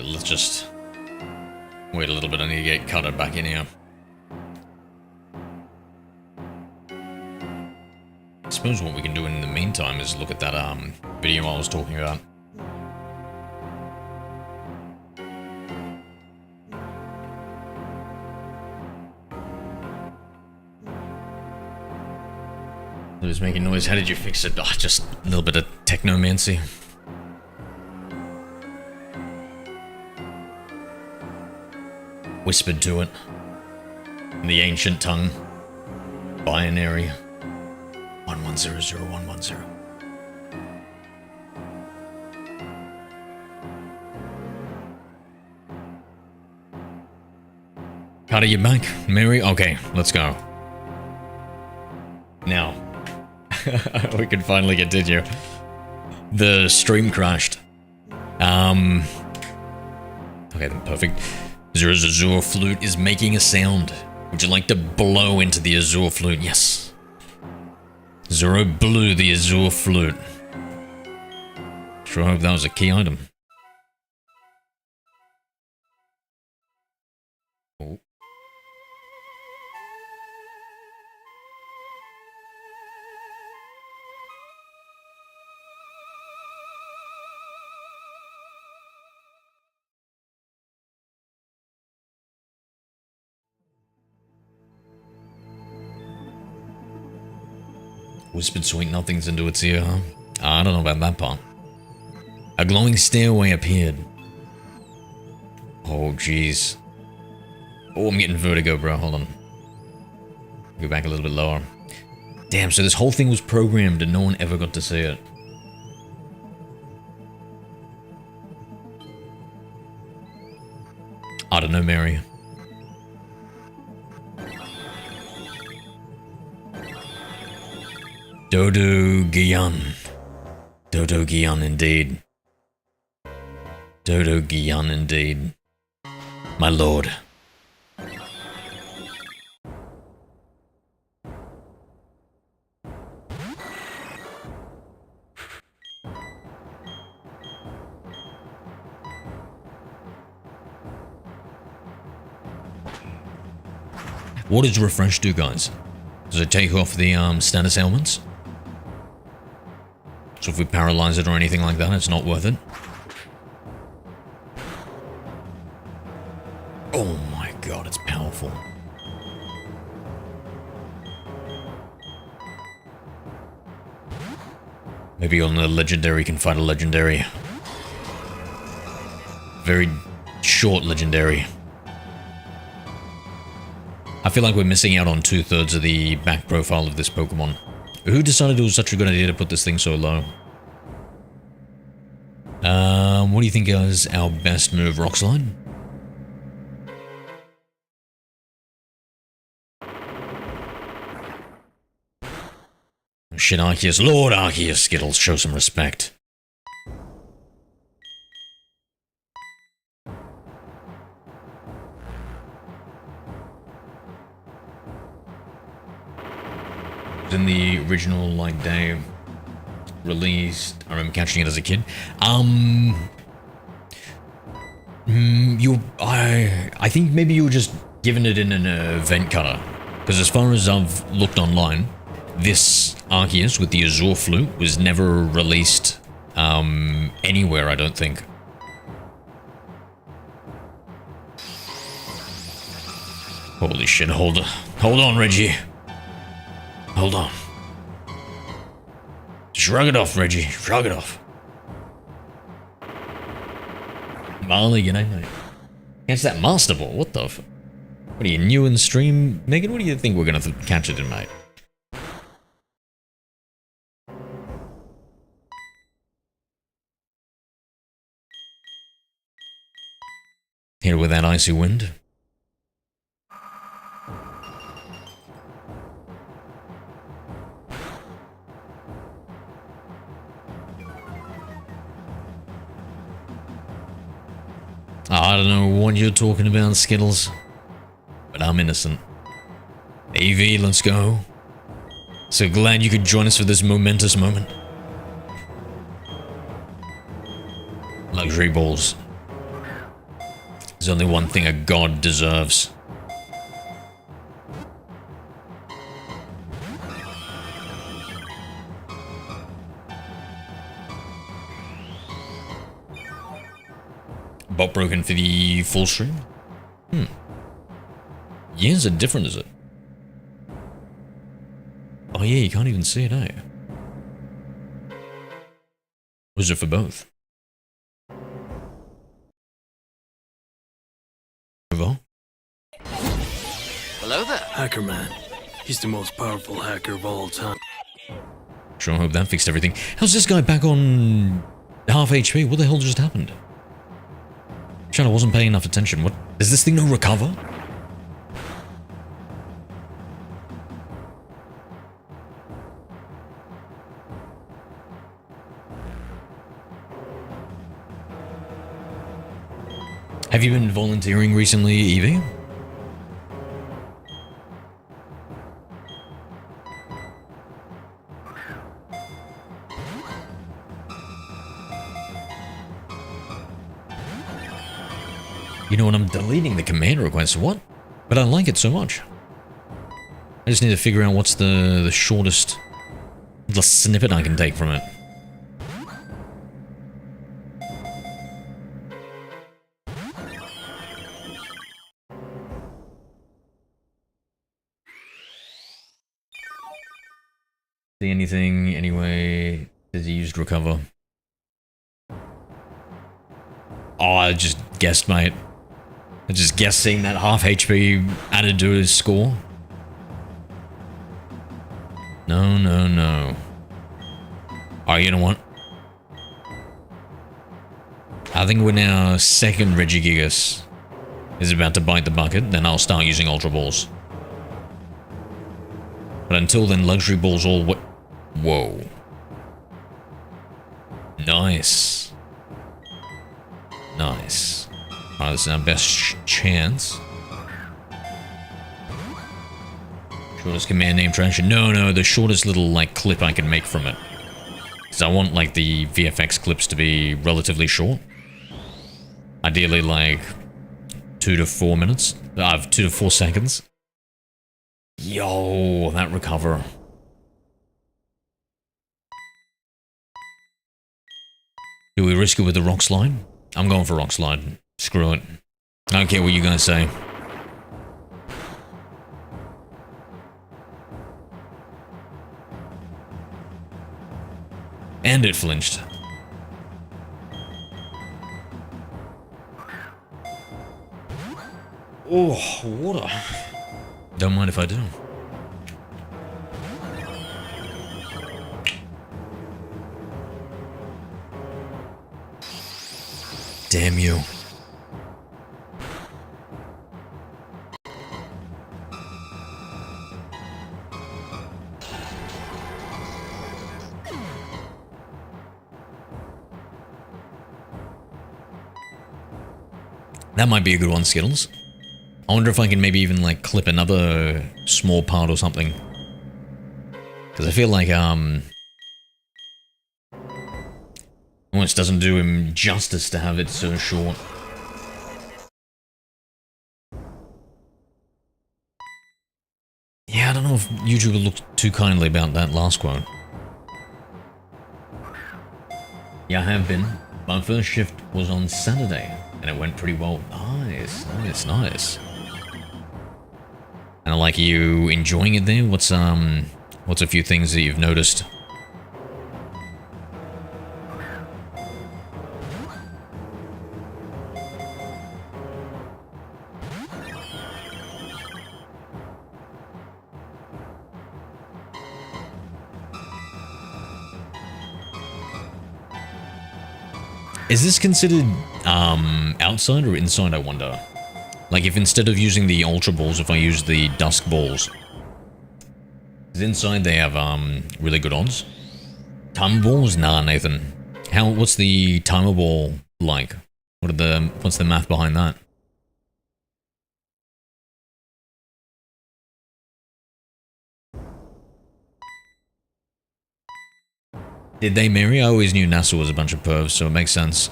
let's just wait a little bit. I need to get Cutter back in here. I suppose what we can do in the meantime is look at that video I was talking about. It was making noise. How did you fix it? Oh, just a little bit of technomancy. Whispered to it in the ancient tongue. Binary 11001110. Carter, you back? Mary? Okay, let's go. Now, we can finally continue. The stream crashed. Okay, then perfect. Zero's Azure Flute is making a sound. Would you like to blow into the Azure Flute? Yes. Zero blew the Azure Flute. Sure hope that was a key item. Oh. Whispered sweet nothings into its ear, huh? I don't know about that part. A glowing stairway appeared. Oh, jeez. Oh, I'm getting vertigo, bro. Hold on. Go back a little bit lower. Damn, so this whole thing was programmed and no one ever got to see it. I don't know, Mary. Dodo Gian. Dodo Gian indeed. Dodo Gian indeed. My lord. What does refresh do, guys? Does it take off the status ailments? So if we paralyze it or anything like that, it's not worth it. Oh my god, it's powerful. Maybe on the legendary can fight a legendary. Very short legendary. I feel like we're missing out on 2/3 of the back profile of this Pokemon. Who decided it was such a good idea to put this thing so low? What do you think is our best move, Rock Slide? Shit, Arceus. Lord Arceus, Skittles, show some respect. In the original, like, day released, I remember catching it as a kid. I think maybe you were just given it in an event cutter, because as far as I've looked online, this Arceus with the Azure Flute was never released anywhere, I don't think. Holy shit! Hold on, Reggie. Hold on. Shrug it off, Reggie. Shrug it off. Marley, good night, mate. Catch that Master Ball. What the f... What are you, new in the stream? Megan, what do you think we're gonna catch it in, mate? Here with that icy wind. I don't know what you're talking about, Skittles, but I'm innocent. AV, let's go. So glad you could join us for this momentous moment. Luxury balls. There's only one thing a god deserves. Bot broken for the full stream? Yeah, is it different, is it? Oh yeah, you can't even see it, eh? Or is it for both? Hello there. Hacker man. He's the most powerful hacker of all time. Sure hope that fixed everything. How's this guy back on half HP? What the hell just happened? Chad, I wasn't paying enough attention. What? Does this thing no recover? Have you been volunteering recently, Evie? You know what, I'm deleting the command request. What? But I like it so much. I just need to figure out what's the shortest little snippet I can take from it. See anything anyway? Does he use recover? Oh, I just guessed, mate. I just guessed seeing that half HP added to his score. No, no, no. Oh, you know what? I think when our second Regigigas is about to bite the bucket, then I'll start using Ultra Balls. But until then, Luxury Balls all... Whoa. Nice. Nice. Alright, this is our best chance. Shortest command name transition. No, the shortest little, like, clip I can make from it. Because I want, like, the VFX clips to be relatively short. Ideally, like, 2 to 4 minutes. 2 to 4 seconds. Yo, that recover. Do we risk it with the Rock Slide? I'm going for Rock Slide. Screw it. I don't care what you guys say. And it flinched. Oh, water. Don't mind if I do. Damn you. That might be a good one, Skittles. I wonder if I can maybe even, like, clip another small part or something. Because I feel like, almost doesn't do him justice to have it so short. Yeah, I don't know if YouTube will look too kindly about that last quote. Yeah, I have been. My first shift was on Saturday, and it went pretty well. Nice, nice, nice. And I like you enjoying it there. What's a few things that you've noticed? Is this considered outside or inside, I wonder? Like, if instead of using the Ultra Balls, if I use the Dusk Balls. Because inside they have really good odds. Timer Balls? Nah, Nathan. What's the Timer Ball like? What's the math behind that? Did they marry? I always knew NASA was a bunch of pervs, so it makes sense.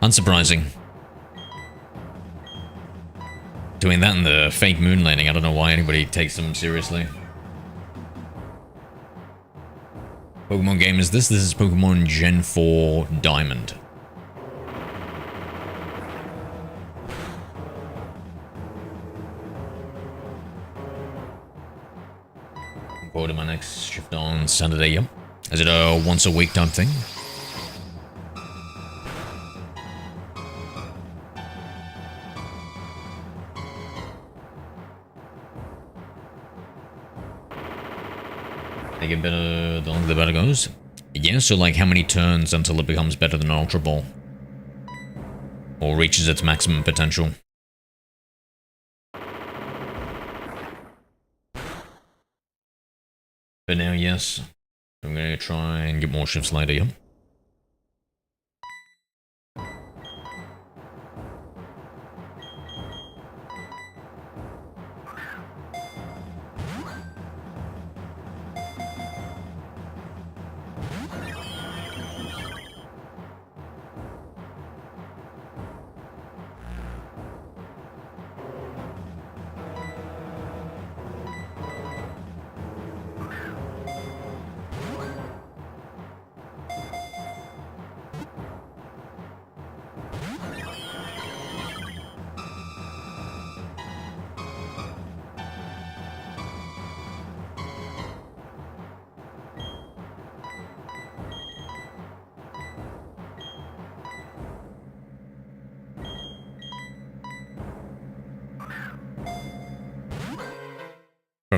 Unsurprising. Doing that in the fake moon landing, I don't know why anybody takes them seriously. Pokemon game is this? This is Pokemon Gen 4 Diamond. Go to my next shift on Saturday, yep. Is it a once a week type thing? They get better the longer the better goes? Yeah, so like how many turns until it becomes better than an Ultra Ball? Or reaches its maximum potential? For now, yes. I'm gonna try and get more shifts later, yep.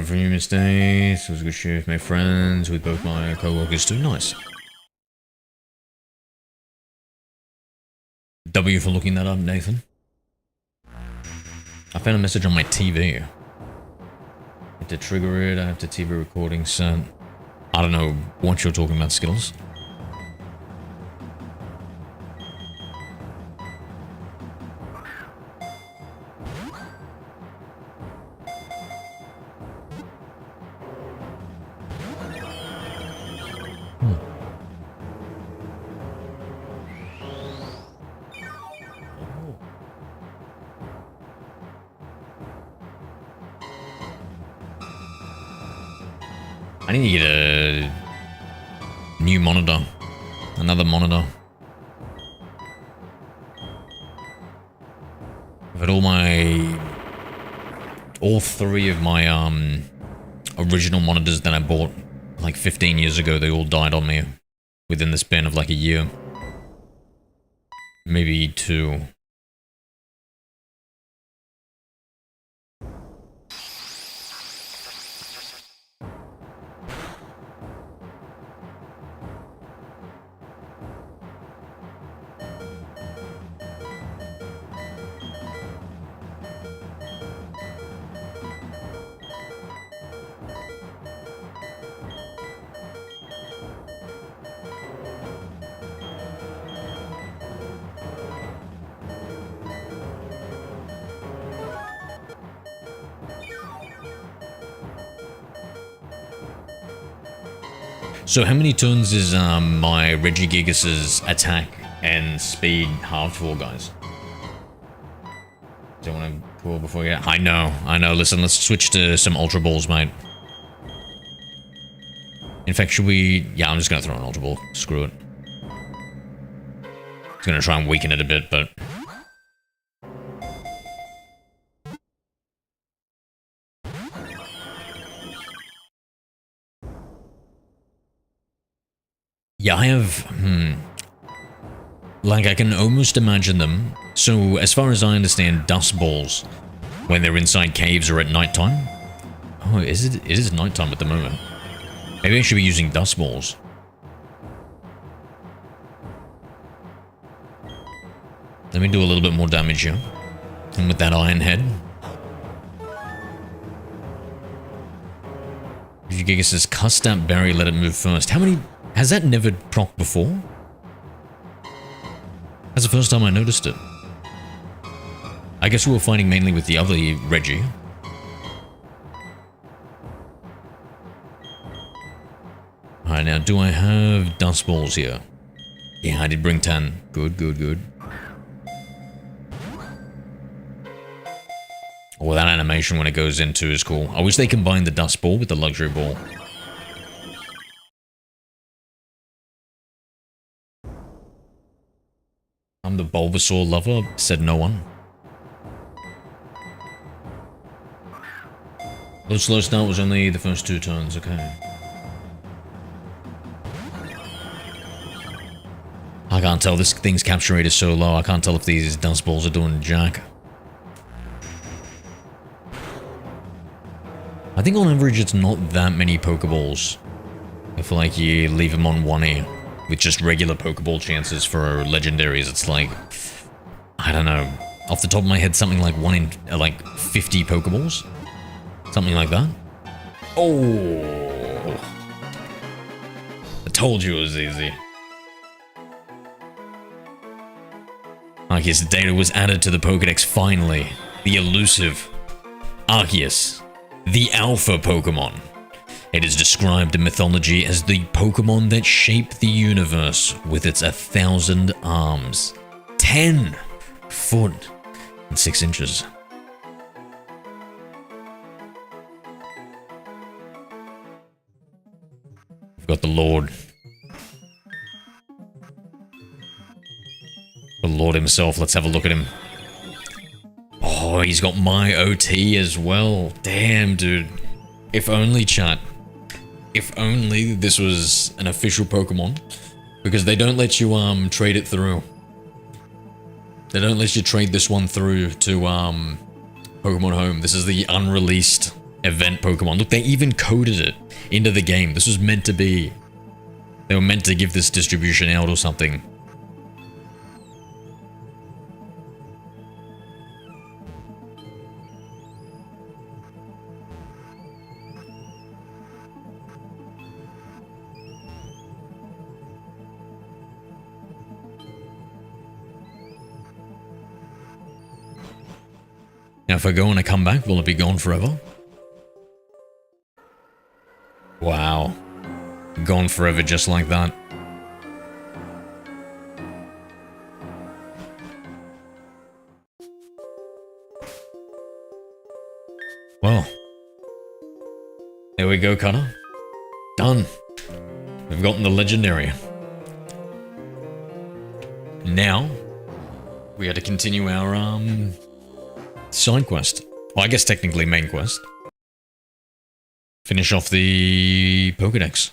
From your mistakes, it was a good shift, made friends with both my co-workers too. Nice. W for looking that up, Nathan. I found a message on my TV. I have to trigger it, I have to TV recording set. I don't know what you're talking about, Skittles. I need to get a new monitor. Another monitor. But all three of my original monitors that I bought like 15 years ago, they all died on me within the span of like a year. Maybe 2. So how many turns is my Regigigas's attack and speed halved for, guys? Do you want to call before we get... I know. Listen, let's switch to some Ultra Balls, mate. In fact, should we... Yeah, I'm just going to throw an Ultra Ball. Screw it. It's going to try and weaken it a bit, but... Yeah, I have... Like, I can almost imagine them. So, as far as I understand, dust balls, when they're inside caves, are at nighttime. Oh, is it? It is nighttime at the moment. Maybe I should be using dust balls. Let me do a little bit more damage here. And with that iron head. Giga says, cuss that berry, let it move first. How many... Has that never proc before? That's the first time I noticed it. I guess we were fighting mainly with the other Reggie. Alright, now do I have dust balls here? Yeah, I did bring 10. Good. Well, that animation when it goes into is cool. I wish they combined the Dust Ball with the Luxury Ball. I'm the Bulbasaur lover, said no one. The slow start was only the first 2 turns, okay. I can't tell, this thing's capture rate is so low, I can't tell if these Dust Balls are doing jack. I think on average it's not that many Pokeballs. I feel like you leave them on 1E with just regular Pokeball chances for legendaries. It's like, I don't know, off the top of my head, something like 1 in like 50 Pokeballs? Something like that? Oh! I told you it was easy. Arceus data was added to the Pokedex finally. The elusive Arceus, the Alpha Pokemon. It is described in mythology as the Pokemon that shaped the universe with its 1,000 arms, 10 foot and 6 inches. We've got the Lord. The Lord himself, let's have a look at him. Oh, he's got my OT as well. Damn, dude. If only, chat. If only this was an official Pokemon. Because they don't let you, trade it through. They don't let you trade this one through to, Pokemon Home. This is the unreleased event Pokemon. Look, they even coded it into the game. This was meant to be... They were meant to give this distribution out or something. Now, if I go and I come back, will it be gone forever? Wow. Gone forever just like that. Well. There we go, Cutter. Done. We've gotten the legendary. Now, we had to continue our, side quest. Well, I guess technically main quest. Finish off the Pokedex.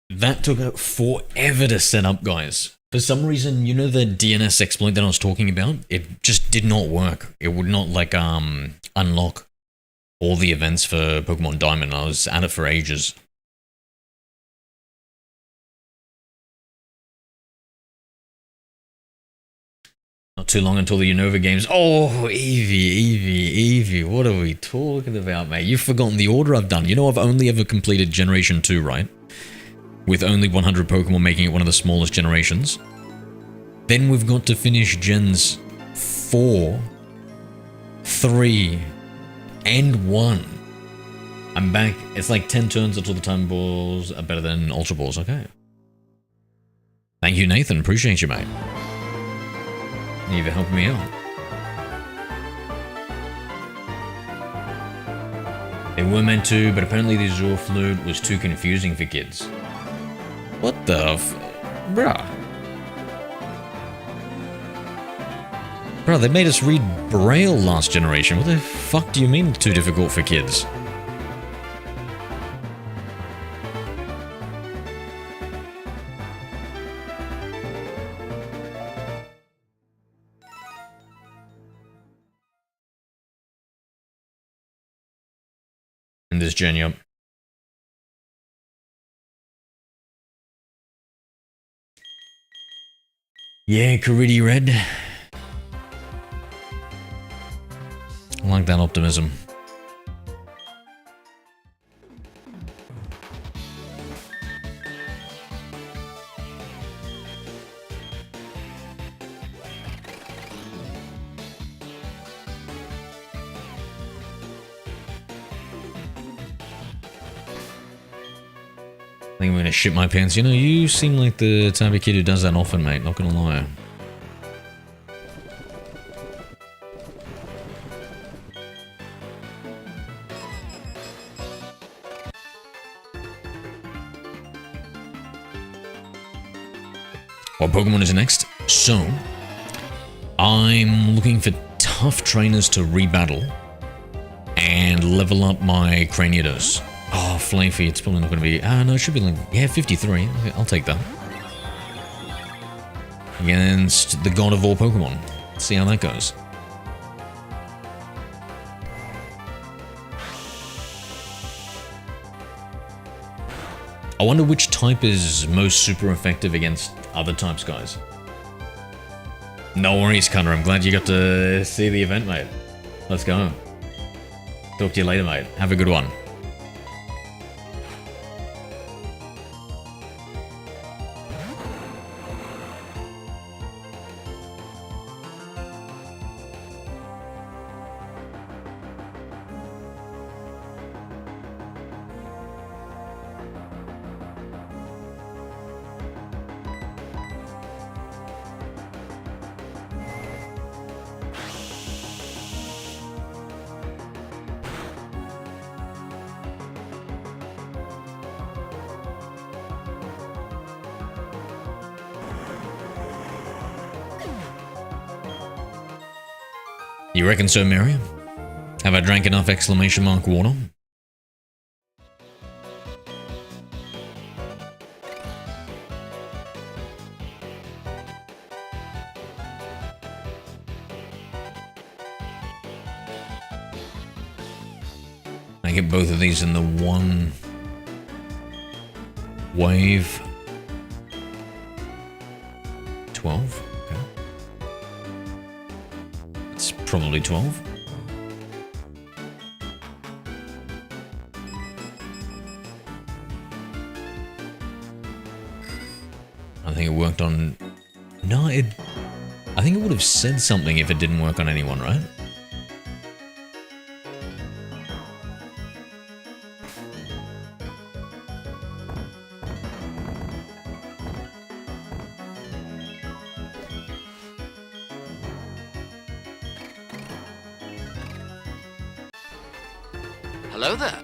That took forever to set up, guys. For some reason, you know the DNS exploit that I was talking about? It just did not work. It would not, like, unlock all the events for Pokemon Diamond. I was at it for ages. Not too long until the Unova games. Oh, Eevee, what are we talking about, mate? You've forgotten the order I've done. You know I've only ever completed Generation 2, right? With only 100 Pokemon making it one of the smallest generations. Then we've got to finish Gens 4, 3, and 1. I'm back. It's like 10 turns until the Time Balls are better than Ultra Balls. Okay. Thank you, Nathan. Appreciate you, mate. Thank you for helping me out. They were meant to, but apparently the Azure Flute was too confusing for kids. What the bruh. Bruh, they made us read Braille last generation. What the fuck do you mean too difficult for kids? In this gen, yup. Yeah, Caridi Red. I like that optimism. think I'm gonna shit my pants. You know, you seem like the type of kid who does that often, mate. Not gonna lie. What Pokemon is next? So, I'm looking for tough trainers to rebattle and level up my Cranidos. Oh, Flaffy, it's probably not going to be... no, it should be like... Yeah, 53. Okay, I'll take that. Against the god of all Pokemon. Let's see how that goes. I wonder which type is most super effective against other types, guys. No worries, Connor. I'm glad you got to see the event, mate. Let's go. Talk to you later, mate. Have a good one. You reckon so, Mary? Have I drank enough exclamation mark water? I get both of these in the one wave. 12. Probably 12. I think it worked on... No, I think it would have said something if it didn't work on anyone, right? Hello there.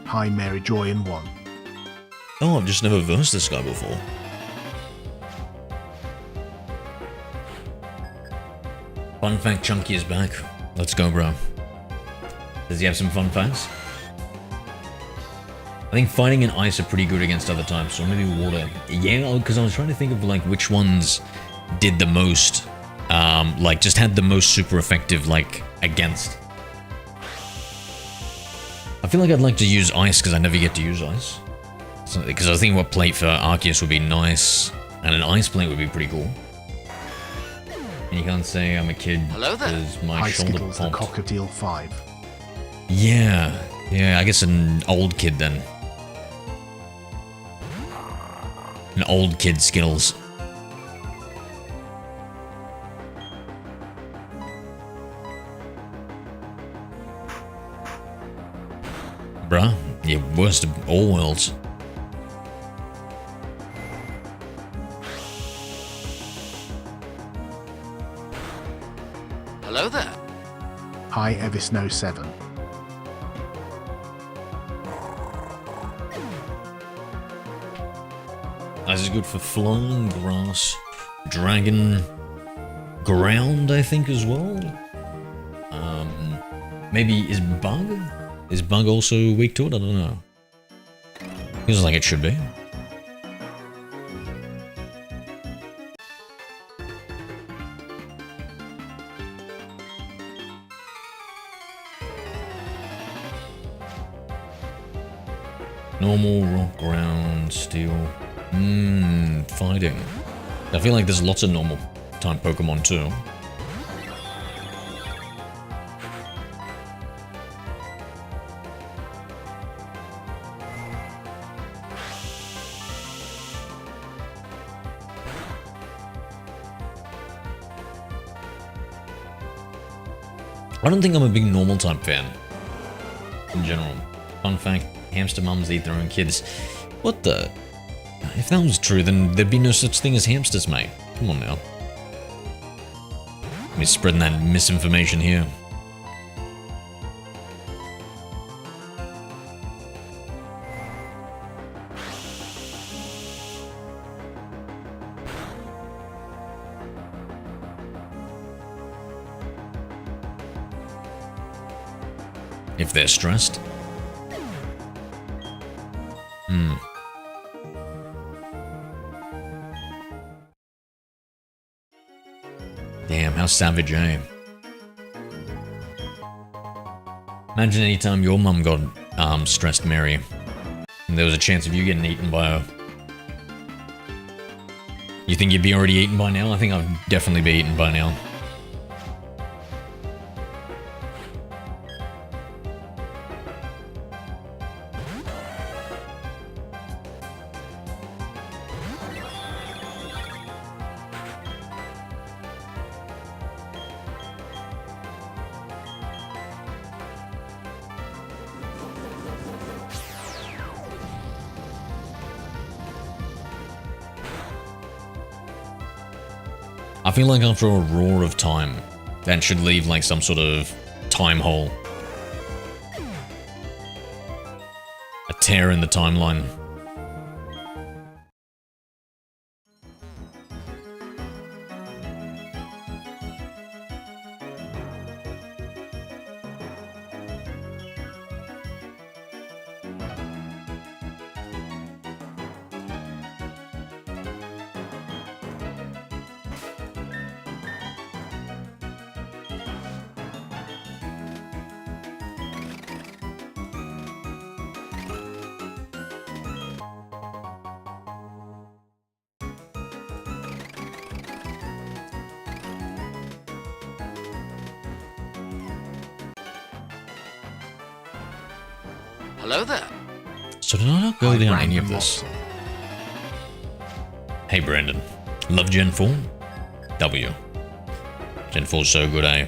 Hi, Mary Joy in 1. Oh, I've just never versed this guy before. Fun fact, Chunky is back. Let's go, bro. Does he have some fun facts? I think fighting and ice are pretty good against other types, so maybe water. Yeah, because I was trying to think of like which ones did the most, like just had the most super effective, like, against. I feel like I'd like to use ice because I never get to use ice. Because I think what plate for Arceus would be nice, and an ice plate would be pretty cool. And you can't say I'm a kid because my Hi, shoulder Skittles, the popped. Cockatiel 5. Yeah, I guess an old kid then. An old kid Skittles. Bruh, you're worst of all worlds. Hello there. Hi, Evisno 7. This is good for flying, grass, dragon, ground, I think, as well. Maybe is bug? Is bug also weak to it? I don't know. Feels like it should be. Normal, rock, ground, steel. Fighting. I feel like there's lots of normal type Pokemon too. I don't think I'm a big normal type fan in general. Fun fact, hamster mums eat their own kids. What the? If that was true, then there'd be no such thing as hamsters, mate. Come on now. Let me spreading that misinformation here. If they're stressed. Damn, how savage, eh? Imagine any time your mum got stressed, Mary, and there was a chance of you getting eaten by her. You think you'd be already eaten by now? I think I'd definitely be eaten by now. I feel like after a roar of time, that should leave like some sort of time hole. A tear in the timeline. Hello there. So did I not go down any of Brandon this? Watson. Hey Brandon, love Gen 4? W. Gen 4's so good, eh?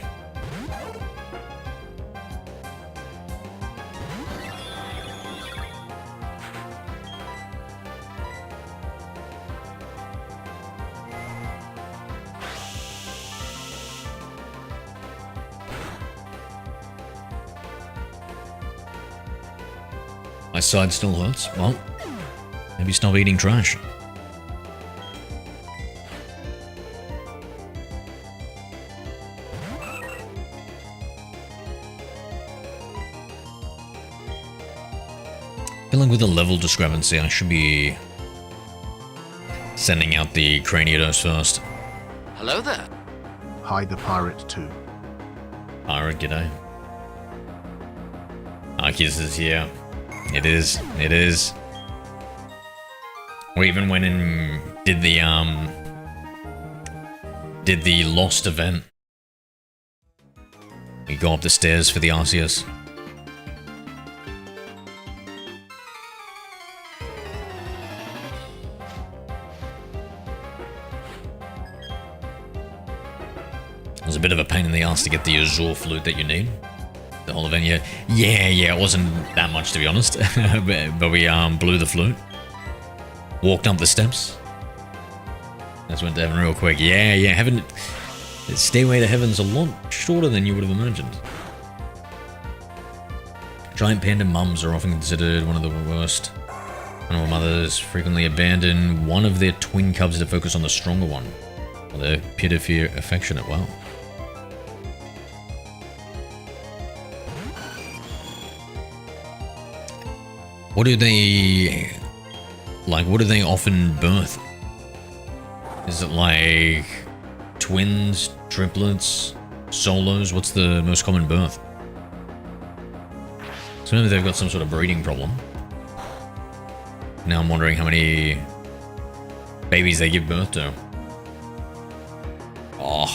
My side still hurts. Well, maybe stop eating trash. I feel like with the level discrepancy, I should be sending out the Craniados first. Hello there. Hi the Pirate 2. Alright, g'day. Arceus is here. It is. It is. We even went and did the Lost event. We go up the stairs for the Arceus. It was a bit of a pain in the ass to get the Azure flute that you need. The whole event, yeah, it wasn't that much to be honest, but we blew the flute, walked up the steps. Just went to heaven real quick. Yeah, heaven. Stairway to heaven's a lot shorter than you would have imagined. Giant panda mums are often considered one of the worst. Animal mothers frequently abandon one of their twin cubs to focus on the stronger one, while they appear to feel affectionate. Wow. What do they often birth? Is it like twins, triplets, solos? What's the most common birth? So maybe they've got some sort of breeding problem. Now I'm wondering how many babies they give birth to. Oh,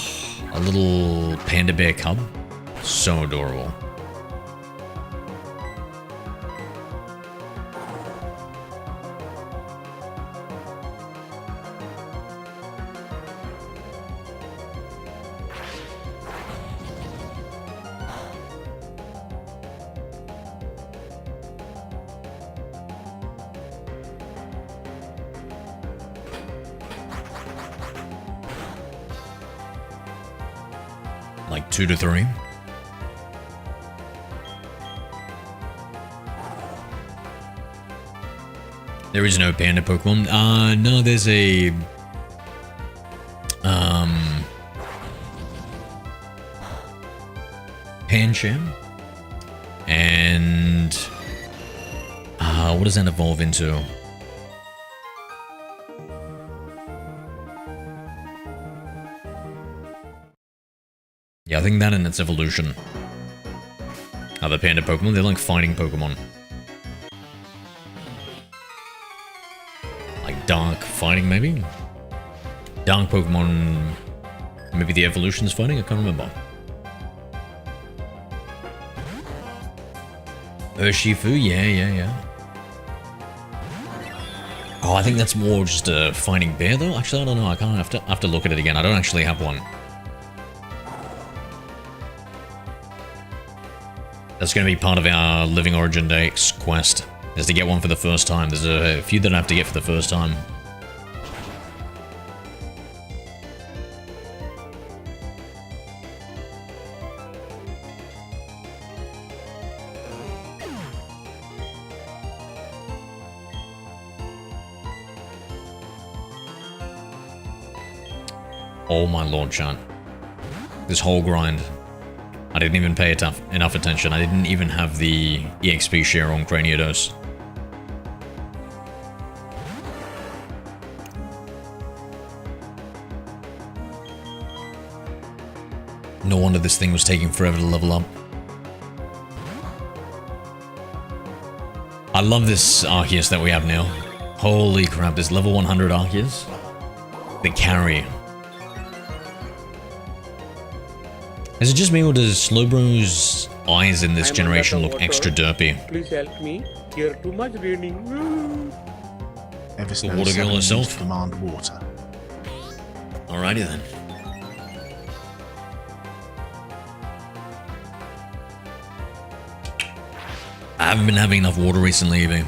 a little panda bear cub. So adorable. 2 to 3. There is no panda Pokemon. No, there's a Pancham. And what does that evolve into? Yeah, I think that and its evolution. Other panda Pokemon, they're like fighting Pokemon. Like dark fighting, maybe? Dark Pokemon, maybe the evolution's fighting? I can't remember. Urshifu, yeah. Oh, I think that's more just a fighting bear, though. Actually, I don't know. I can't have to look at it again. I don't actually have one. That's going to be part of our Living Origin Days quest, is to get one for the first time. There's a few that I have to get for the first time. Oh my lord, Chan. This whole grind. I didn't even pay enough attention. I didn't even have the EXP share on Craniodos. No wonder this thing was taking forever to level up. I love this Arceus that we have now. Holy crap, this level 100 Arceus. The carry. Is it just me or does Slowbro's eyes in this generation look extra derpy? Please help me. Here too much raining. Eversnow The water girl 7 herself? used command water. Alrighty then. I haven't been having enough water recently, Evie.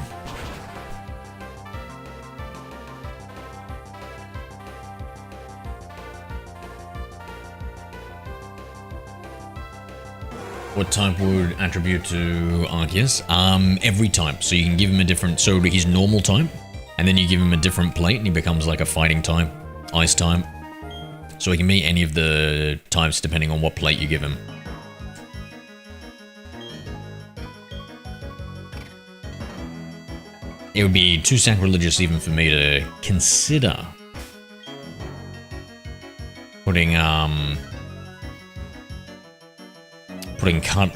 What type would attribute to Arceus? Every type. So you can give him a different, so he's normal type, and then you give him a different plate and he becomes like a fighting type, ice type. So he can be any of the types depending on what plate you give him. It would be too sacrilegious even for me to consider putting cut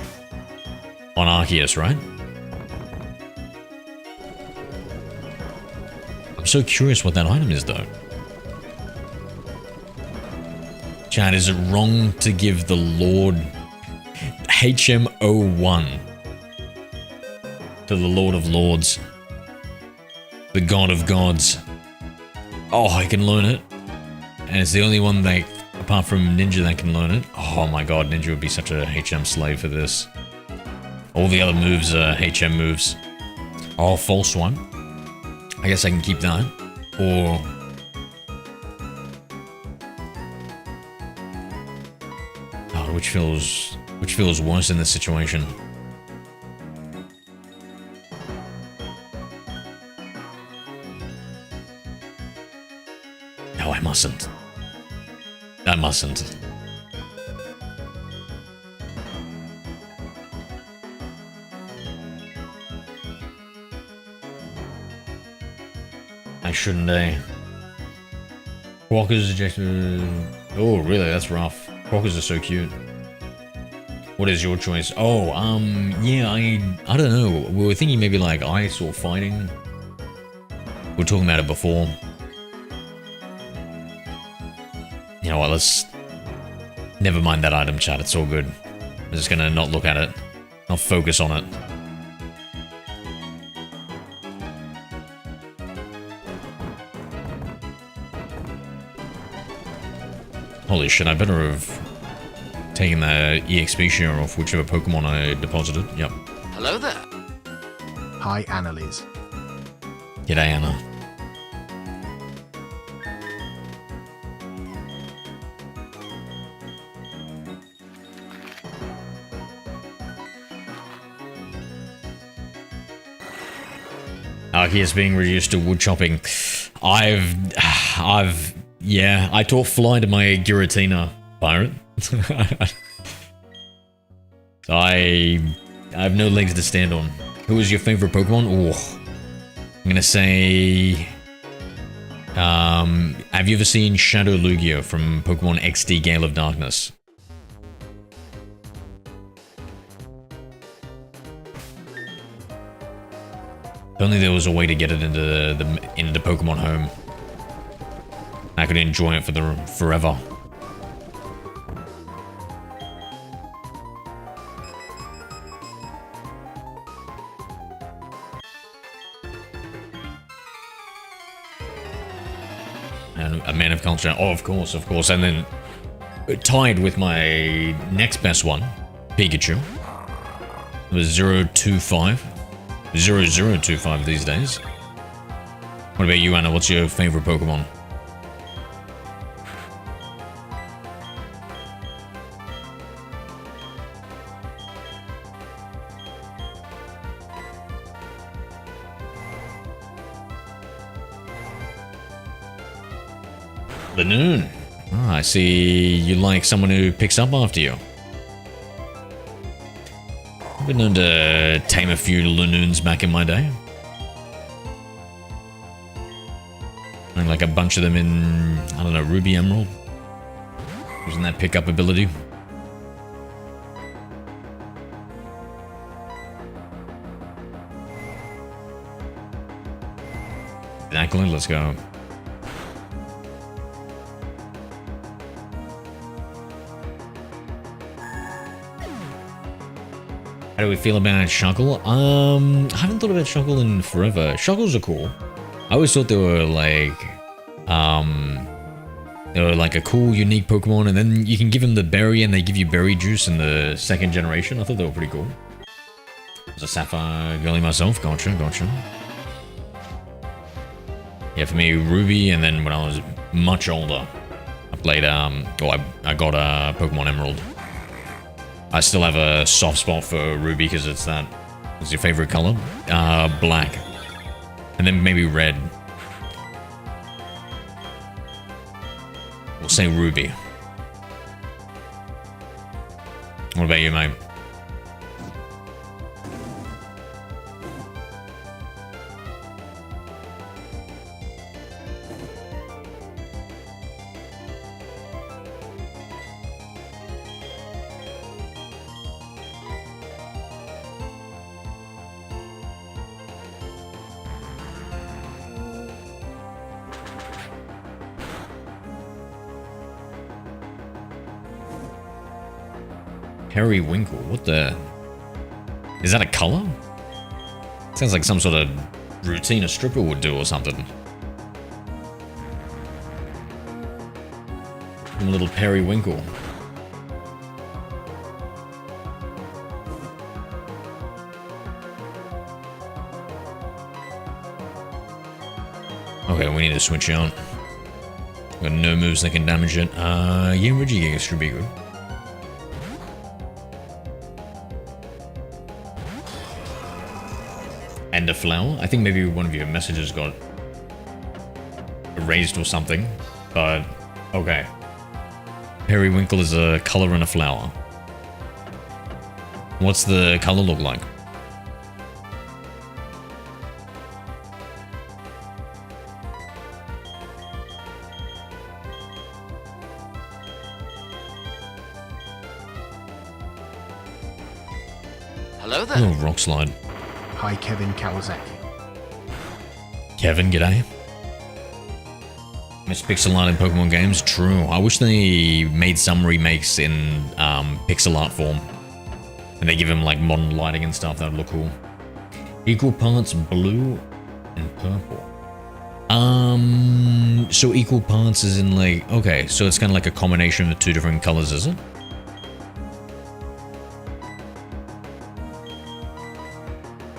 on Arceus, right? I'm so curious what that item is, though. Chad, is it wrong to give the Lord HM01 to the Lord of Lords? The God of Gods. Oh, I can learn it. And it's the only one that, apart from Ninja, that can learn it. Oh my god, Ninja would be such a HM slave for this. All the other moves are HM moves. Oh, False Swipe. I guess I can keep that. Or... oh, which feels worse in this situation? No, I mustn't. I mustn't. I shouldn't, Walkers ejected. Oh, really? That's rough. Walkers are so cute. What is your choice? Oh, yeah, I don't know. We were thinking maybe like ice or fighting. We were talking about it before. You know what, let's... never mind that item, chat, it's all good. I'm just gonna not look at it. I'll focus on it. Holy shit, I better have taken the EXP share off whichever Pokemon I deposited. Yep. Hello there. Hi, Annalise. G'day, Anna. He is being reduced to wood chopping. Yeah, I taught fly to my Giratina pirate. I have no legs to stand on. Who is your favorite Pokemon? Oh, I'm gonna say... have you ever seen Shadow Lugia from Pokemon XD Gale of Darkness? If only there was a way to get it into Pokemon Home. I could enjoy it for forever. And a man of culture. Oh, of course, of course. And then tied with my next best one, Pikachu. It was 025. 0025 these days. What about you, Anna? What's your favorite Pokemon? Lanoon. Ah, I see you like someone who picks up after you. I've been known to tame a few Lanoons back in my day. And like a bunch of them in, I don't know, Ruby Emerald. Using that pickup ability. Exactly, let's go. How do we feel about Shuckle? I haven't thought about Shuckle in forever. Shuckles are cool. I always thought they were like a cool, unique Pokemon, and then you can give them the berry and they give you berry juice in the second generation. I thought they were pretty cool. I was a Sapphire girly myself. Gotcha, gotcha. Yeah, for me, Ruby, and then when I was much older, I played, I got Pokemon Emerald. I still have a soft spot for Ruby because it's your favorite color? Black. And then maybe red. We'll say Ruby. What about you, mate? Periwinkle, what the... Is that a color? Sounds like some sort of routine a stripper would do or something. A little periwinkle. Okay, we need to switch out. Got no moves that can damage it. Yeah, Regigigas should be good. And a flower. I think maybe one of your messages got erased or something, but okay. Periwinkle is a color and a flower. What's the color look like? Hello there. Oh, rock slide. Hi, Kevin Kawasaki. Kevin, g'day. Miss pixel art in Pokemon games? True. I wish they made some remakes in pixel art form. And they give them like modern lighting and stuff. That would look cool. Equal parts blue and purple. So equal parts is in like... Okay, so it's kind of like a combination of two different colors, is it?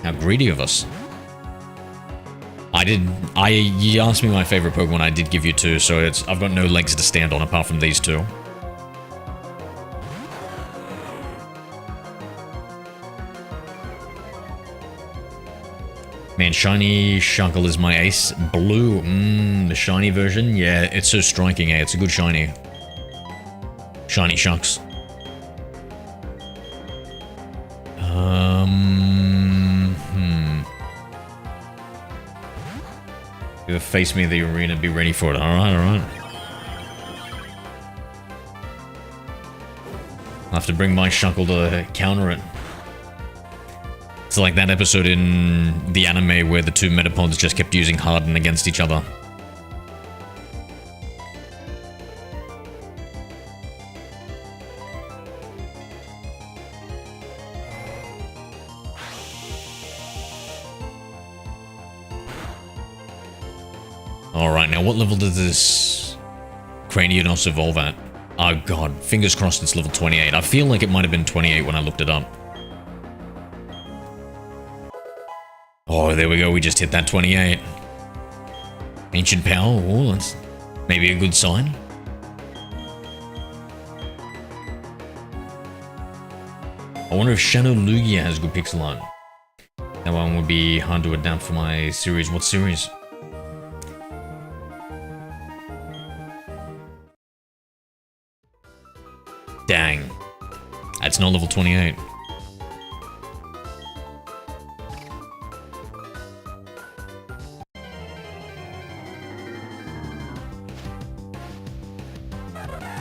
How greedy of us. You asked me my favorite Pokemon, I did give you two, so I've got no legs to stand on apart from these two. Man, shiny Shuckle is my ace. Blue, the shiny version. Yeah, it's so striking, eh? It's a good shiny. Shiny Shucks. You face me in the arena, be ready for it. Alright, alright. I'll have to bring my Shuckle to counter it. It's like that episode in the anime where the two Metapods just kept using Harden against each other. Alright, now what level does this Cranianos evolve at? Oh god, fingers crossed it's level 28. I feel like it might have been 28 when I looked it up. Oh, there we go, we just hit that 28. Ancient Power, oh, that's maybe a good sign. I wonder if Shadow Lugia has good pixel art. That one would be hard to adapt for my series. What series? Dang. That's not level 28.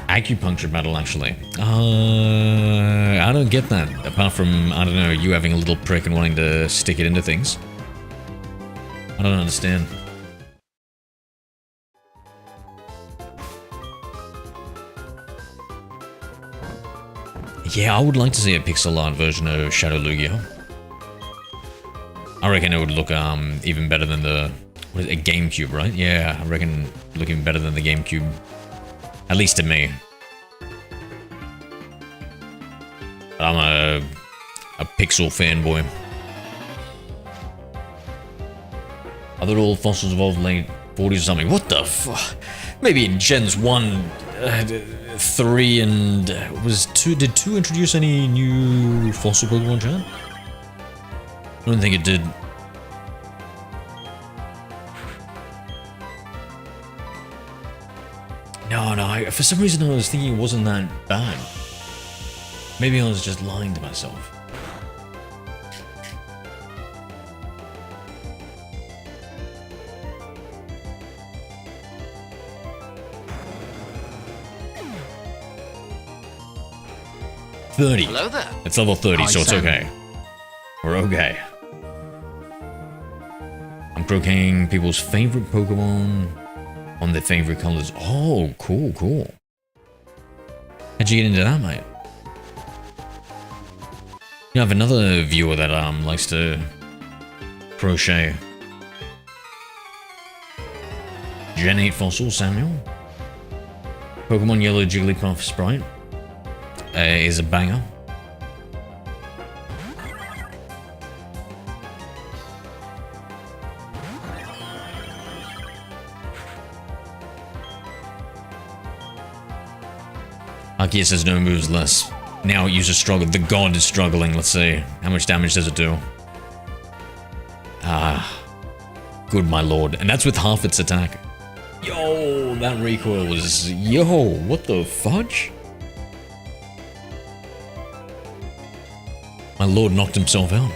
Acupuncture battle, actually. I don't get that. Apart from, I don't know, you having a little prick and wanting to stick it into things. I don't understand. Yeah, I would like to see a pixel art version of Shadow Lugia. I reckon it would look even better than the... What is it, a GameCube, right? Yeah, I reckon looking better than the GameCube. At least to me. I'm a pixel fanboy. I thought all fossils evolved late 40s or something. What the fuck? Maybe in Gens 1, 3, and... was 2... Did 2 introduce any new fossil Pokemon, chat? I don't think it did. No, for some reason I was thinking it wasn't that bad. Maybe I was just lying to myself. $30. Hello there. It's level 30, Hi, so it's Sam. okay. We're okay. I'm croqueting people's favorite Pokemon on their favorite colors. Oh, cool, cool. How'd you get into that, mate? You have another viewer that likes to crochet. Gen 8 fossil, Samuel. Pokemon Yellow Jigglypuff Sprite is a banger. Arceus says no moves less. Now user struggle. The god is struggling. Let's see. How much damage does it do? Ah. Good my lord. And that's with half its attack. Yo, that recoil was... Yo, what the fudge? My lord knocked himself out.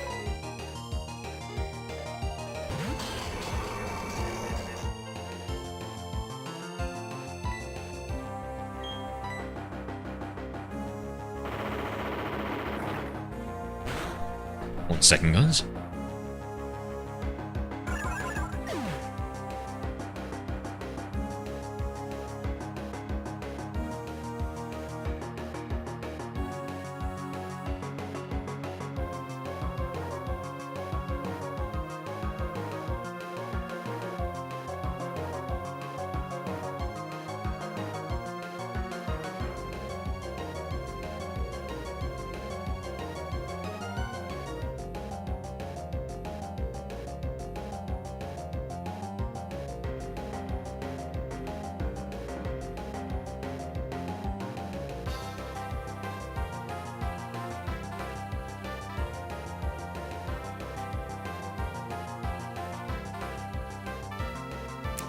One second, guys.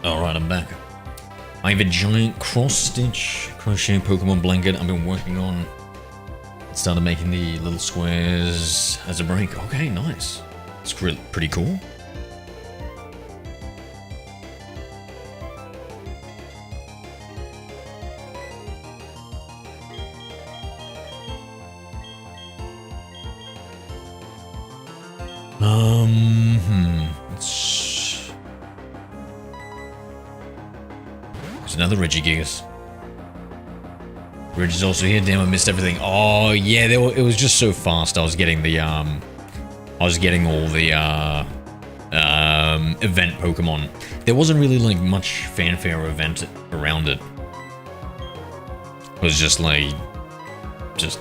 Alright, I'm back. I have a giant cross-stitch crochet Pokemon blanket I've been working on. Started making the little squares as a break. Okay, nice. It's pretty cool. There's another Regigigas. Ridge is also here. Damn, I missed everything. Oh yeah, it was just so fast. I was getting the all the event Pokemon. There wasn't really like much fanfare or event around it. It was just like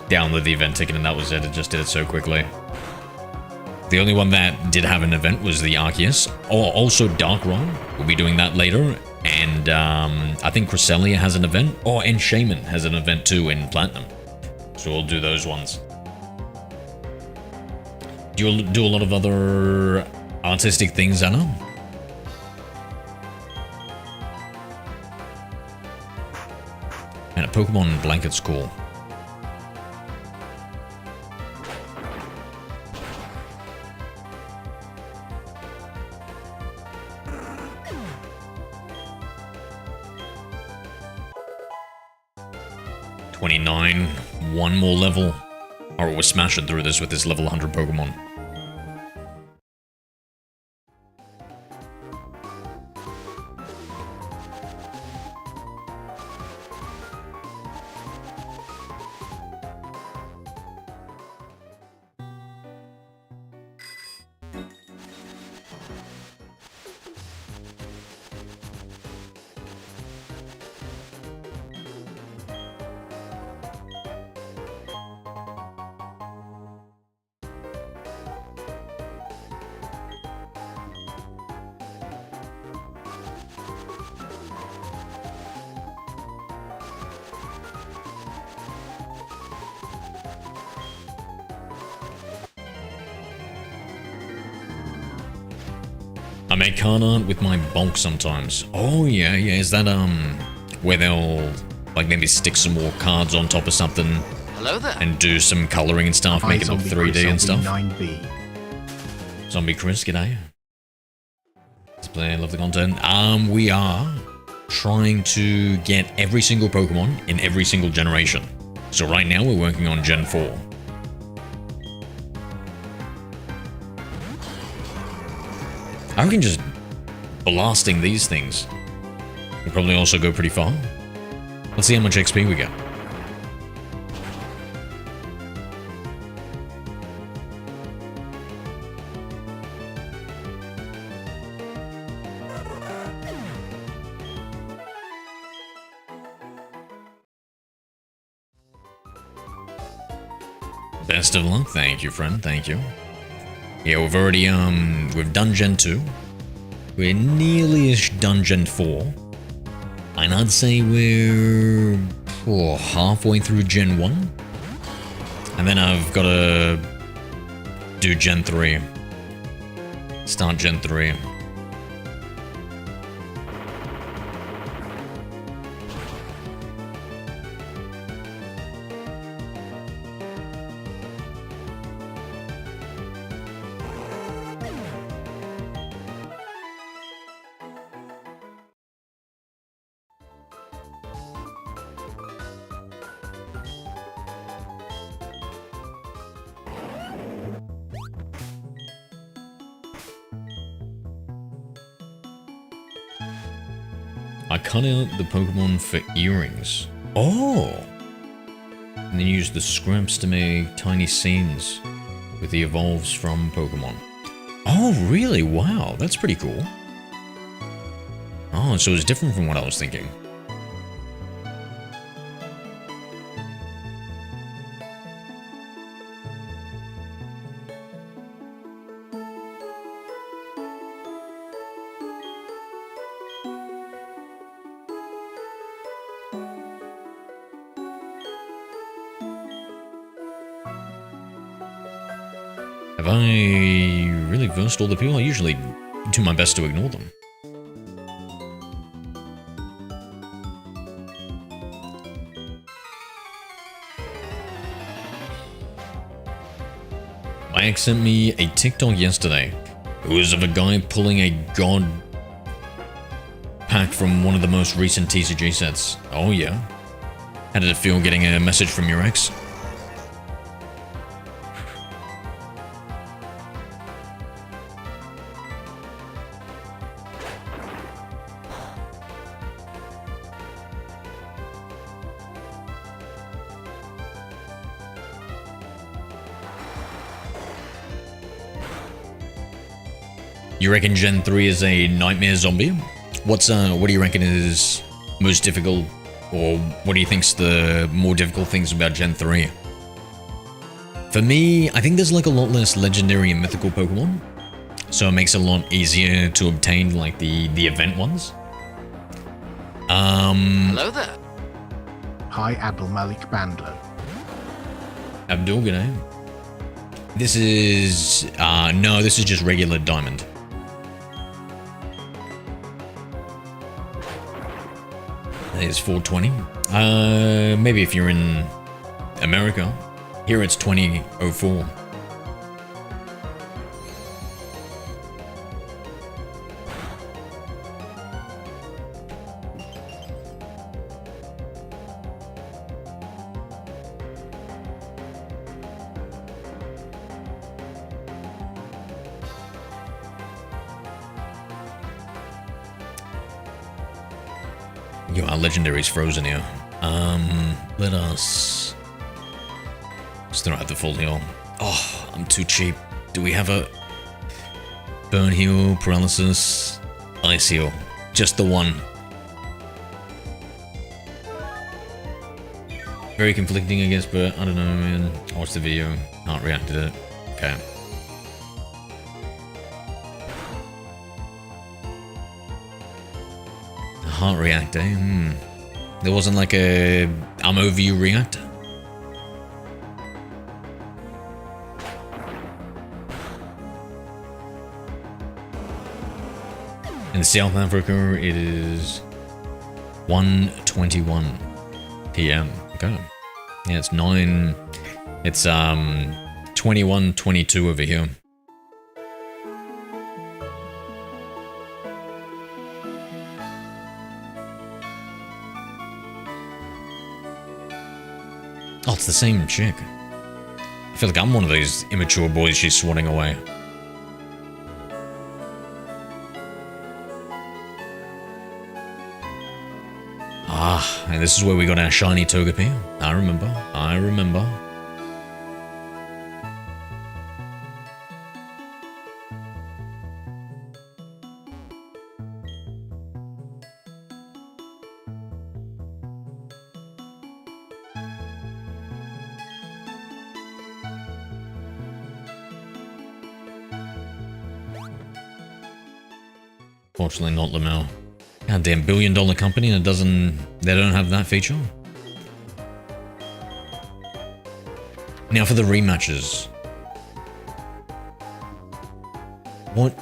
download the event ticket and that was it. It just did it so quickly. The only one that did have an event was the Arceus. Oh, also Darkrai. We'll be doing that later. And I think Cresselia has an event. Oh, and Shaman has an event too in Platinum. So we'll do those ones. Do you do a lot of other artistic things, Anna? And a Pokemon blanket's cool. One more level. Or we're smashing through this with this level 100 Pokemon. I make card art with my bulk sometimes. Oh yeah, is that where they'll like maybe stick some more cards on top of something? Hello there. And do some coloring and stuff, make it look 3D and stuff. 9B. Zombie Chris, g'day. Let's play, I love the content. We are trying to get every single Pokemon in every single generation. So right now we're working on Gen 4. I reckon just blasting these things will probably also go pretty far. Let's see how much XP we get. Best of luck. Thank you, friend. Thank you. Yeah, we've already, we've done Gen 2. We're nearly-ish done Gen 4. And I'd say we're halfway through Gen 1. And then I've got to do Gen 3. Start Gen 3. I cut out the Pokemon for earrings. Oh! And then use the scraps to make tiny scenes with the evolves from Pokemon. Oh, really? Wow, that's pretty cool. Oh, so it's different from what I was thinking. Have I really versed all the people? I usually do my best to ignore them. Ike sent me a TikTok yesterday. It was of a guy pulling a god pack from one of the most recent TCG sets. Oh yeah. How did it feel getting a message from your ex? You reckon Gen 3 is a nightmare zombie? What do you reckon is most difficult, or what do you think's the more difficult things about Gen 3? For me, I think there's like a lot less legendary and mythical Pokemon, so it makes it a lot easier to obtain like the event ones. Hello there. Hi, Abdul Malik Bandlo. Abdul, good day. This is no, this is just regular Diamond. It's 420. Maybe if you're in America. Here it's 2004. Yo, our legendary's frozen here. Let us just throw out the full heal. Oh, I'm too cheap. Do we have a burn heal, paralysis, ice heal? Just the one. Very conflicting, I guess, but I don't know, man. I watched the video, can't react to it. Okay. Heart react, eh? There wasn't like a I'm over you react? In South Africa, it is 1:21 p.m. Okay. Yeah, it's 21:22 over here. Oh, it's the same chick. I feel like I'm one of those immature boys she's swatting away. Ah, and this is where we got our shiny Togepi. I remember. Fortunately not Lamel. Goddamn billion-dollar company and they don't have that feature. Now for the rematches. What?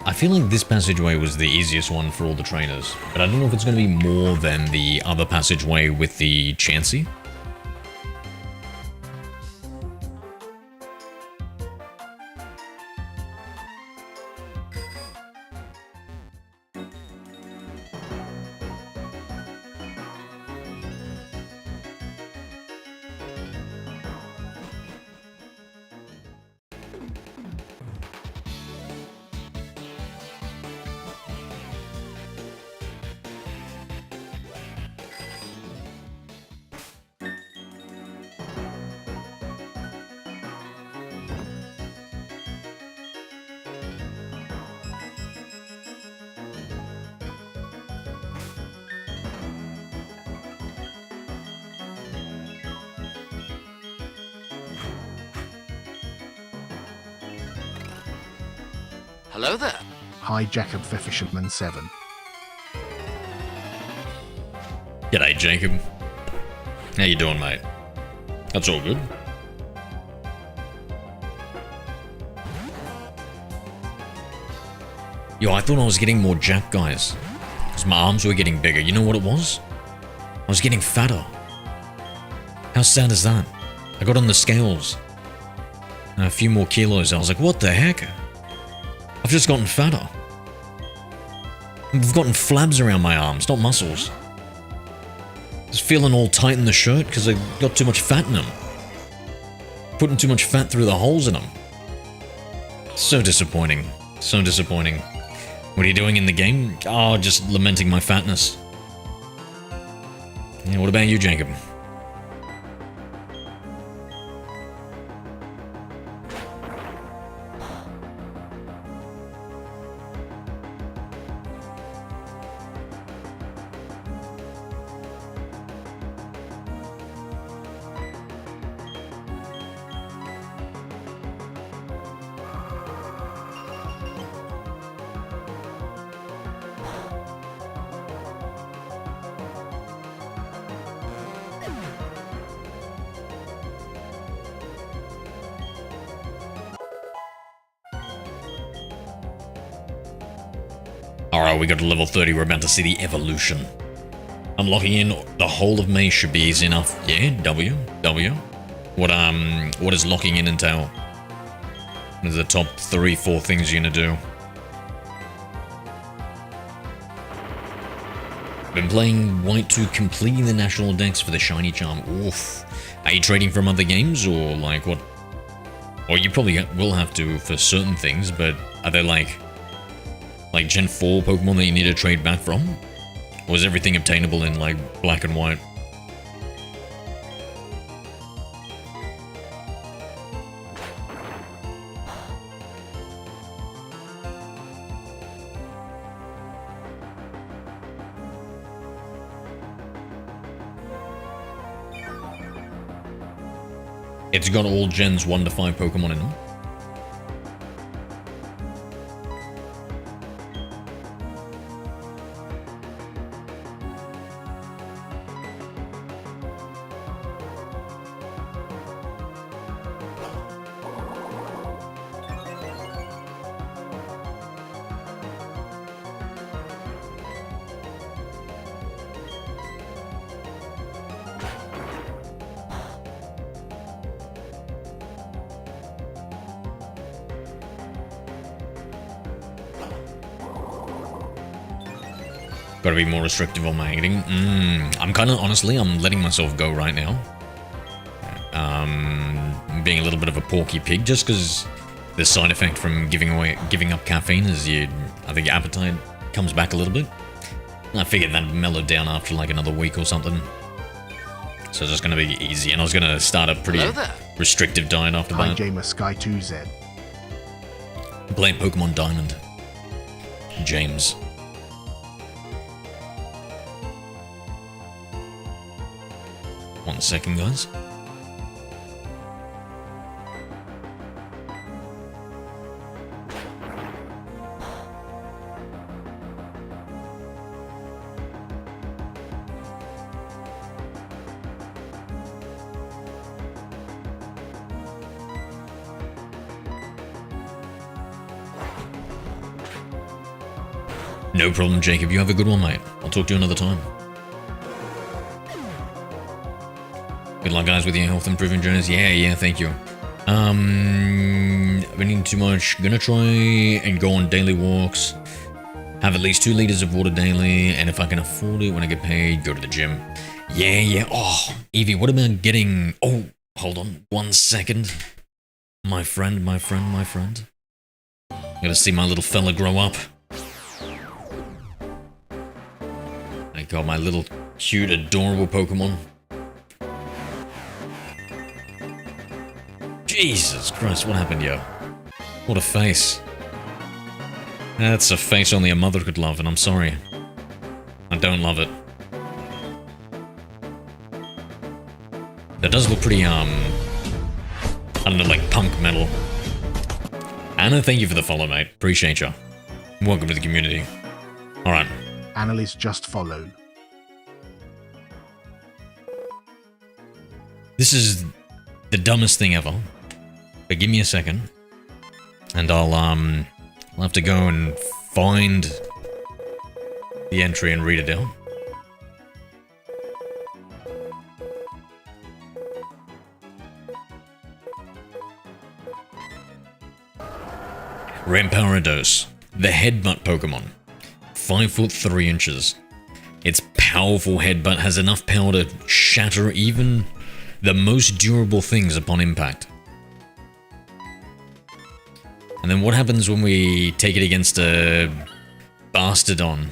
I feel like this passageway was the easiest one for all the trainers, but I don't know if it's going to be more than the other passageway with the Chansey. Hello there. Hi, Jacob the Fisherman 7. G'day, Jacob. How you doing, mate? That's all good. Yo, I thought I was getting more jack, guys. Because my arms were getting bigger. You know what it was? I was getting fatter. How sad is that? I got on the scales. A few more kilos. I was like, what the heck? I've just gotten fatter. I've gotten flabs around my arms, not muscles. Just feeling all tight in the shirt because I got too much fat in them. Putting too much fat through the holes in them. So disappointing. So disappointing. What are you doing in the game? Oh, just lamenting my fatness. Yeah, what about you, Jacob? Alright, we got to level 30, we're about to see the evolution. I'm locking in the whole of May should be easy enough. Yeah, W. What does locking in entail? What are the top 3-4 things you're gonna do? Been playing White 2, completing the national decks for the shiny charm. Oof. Are you trading from other games or like what? Or you probably will have to for certain things, but are they like Gen 4 Pokemon that you need to trade back from? Or is everything obtainable in like black and white? It's got all gens 1 to 5 Pokemon in them. Gotta be more restrictive on my eating. I'm kind of, honestly, I'm letting myself go right now. Being a little bit of a porky pig, just because the side effect from giving up caffeine is I think your appetite comes back a little bit. I figured that'd mellow down after like another week or something. So it's just gonna be easy, and I was gonna start a pretty restrictive diet after Hi, that. Jamer Sky 2Z. Playing Pokemon Diamond. James. One second, guys. No problem, Jacob. You have a good one, mate. I'll talk to you another time. Good luck, guys, with your health improving journeys. Yeah, thank you. I've been eating too much. Gonna try and go on daily walks. Have at least 2 liters of water daily, and if I can afford it when I get paid, go to the gym. Yeah. Oh, Evie, what about getting... Oh, hold on 1 second. My friend. Gotta see my little fella grow up. I got my little cute, adorable Pokemon. Jesus Christ, what happened here? What a face. That's a face only a mother could love, and I'm sorry. I don't love it. That does look pretty, I don't know, like punk metal. Anna, thank you for the follow, mate. Appreciate you. Welcome to the community. Alright. Annalise just followed. This is the dumbest thing ever. But give me a second. And I'll have to go and find the entry and read it out. Ramparados, the headbutt Pokemon. 5 foot 3 inches. Its powerful headbutt has enough power to shatter even the most durable things upon impact. And then what happens when we take it against a Bastardon?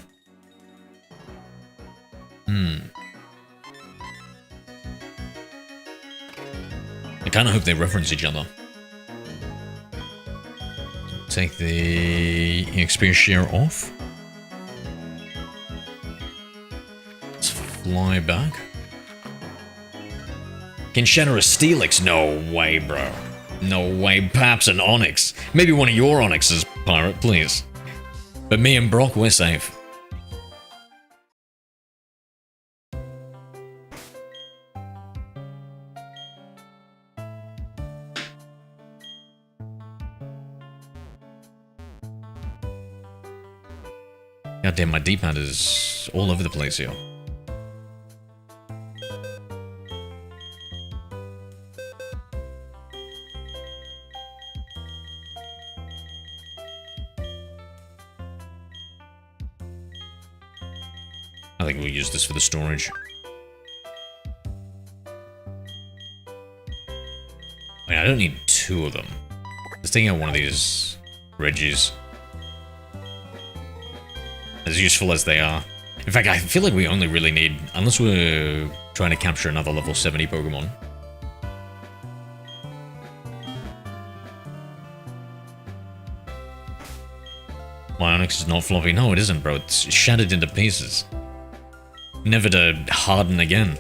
I kind of hope they reference each other. Take the experience share off. Let's fly back. Can shatter a Steelix? No way, bro. No way. Perhaps an Onyx. Maybe one of your Onyxes, Pirate, please. But me and Brock, we're safe. God damn, my D-pad is all over the place here. I think we'll use this for the storage. I mean, I don't need 2 of them. Let's take out one of these Reggies. As useful as they are. In fact, I feel like we only really need... Unless we're trying to capture another level 70 Pokemon. My Onyx is not floppy. No, it isn't, bro. It's shattered into pieces. Never to harden again.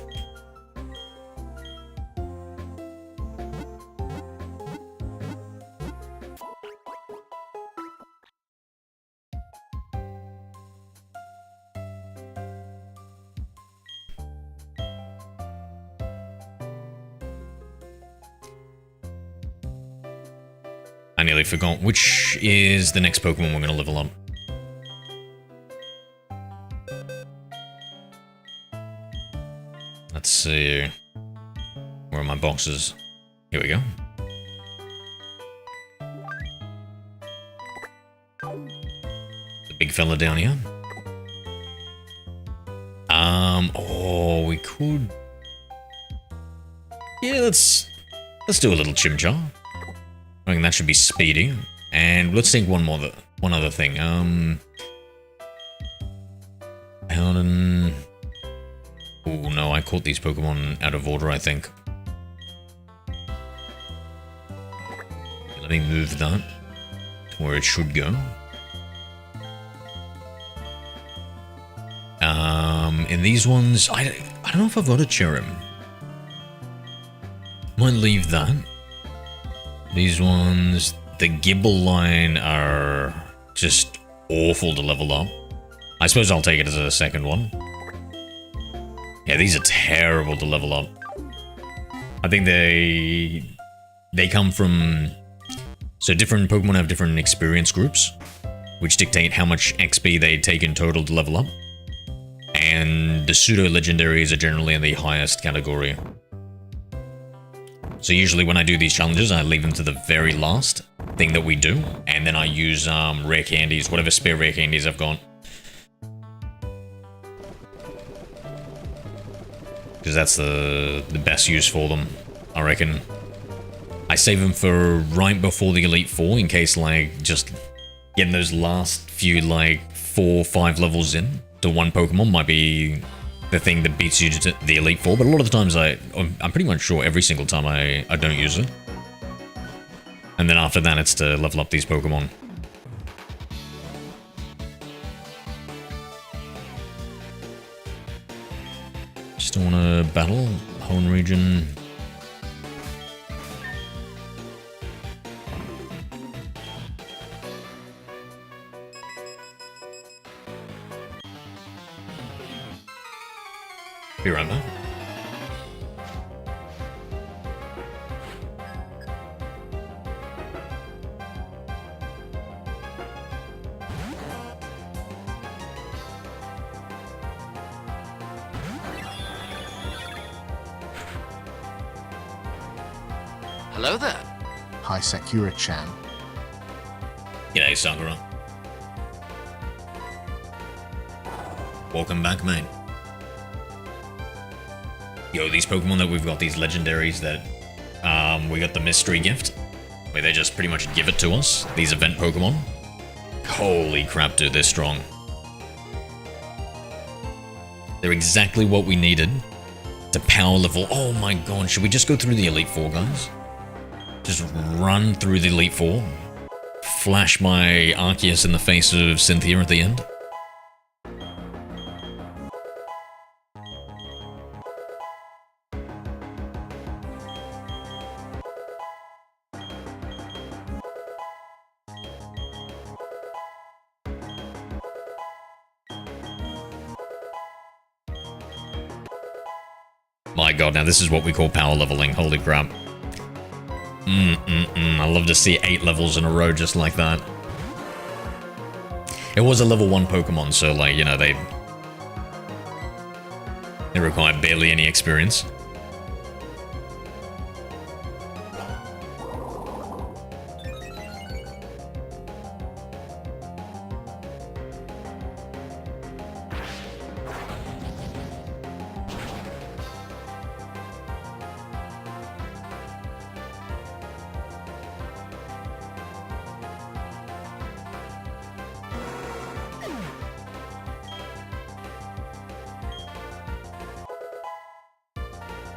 I nearly forgot. Which is the next Pokemon we're going to level up? Let's see. Where are my boxes? Here we go. The big fella down here. Oh, we could... Yeah, let's do a little Chimchar. I think that should be speedy. And let's think one other thing. Paladin. Oh no, I caught these Pokemon out of order, I think. Let me move that to where it should go. In these ones, I don't know if I've got a Cherrim. Might leave that. These ones, the Gibble line are just awful to level up. I suppose I'll take it as a second one. Yeah, these are terrible to level up. I think they come from... So different Pokemon have different experience groups, which dictate how much XP they take in total to level up. And the pseudo-legendaries are generally in the highest category. So usually when I do these challenges, I leave them to the very last thing that we do, and then I use rare candies, whatever spare rare candies I've got. Because that's the best use for them, I reckon. I save them for right before the Elite Four, in case, like, just getting those last few, like, 4 or 5 levels in to one Pokemon might be the thing that beats you to the Elite Four, but a lot of the times I'm pretty much sure every single time I don't use it. And then after that, it's to level up these Pokemon. Just don't want to battle. Home region. Be right back. Hello there. Hi, Sakura-chan. G'day, Sakura. Welcome back, mate. Yo, these Pokemon that we've got, these legendaries that we got the mystery gift, where they just pretty much give it to us, these event Pokemon. Holy crap, dude, they're strong. They're exactly what we needed to power level. Oh my god, should we just go through the Elite Four, guys? Just run through the Elite Four. Flash my Arceus in the face of Cynthia at the end. My god, now this is what we call power leveling. Holy crap. I love to see 8 levels in a row just like that. It was a level 1 Pokemon, so like, you know, they require barely any experience.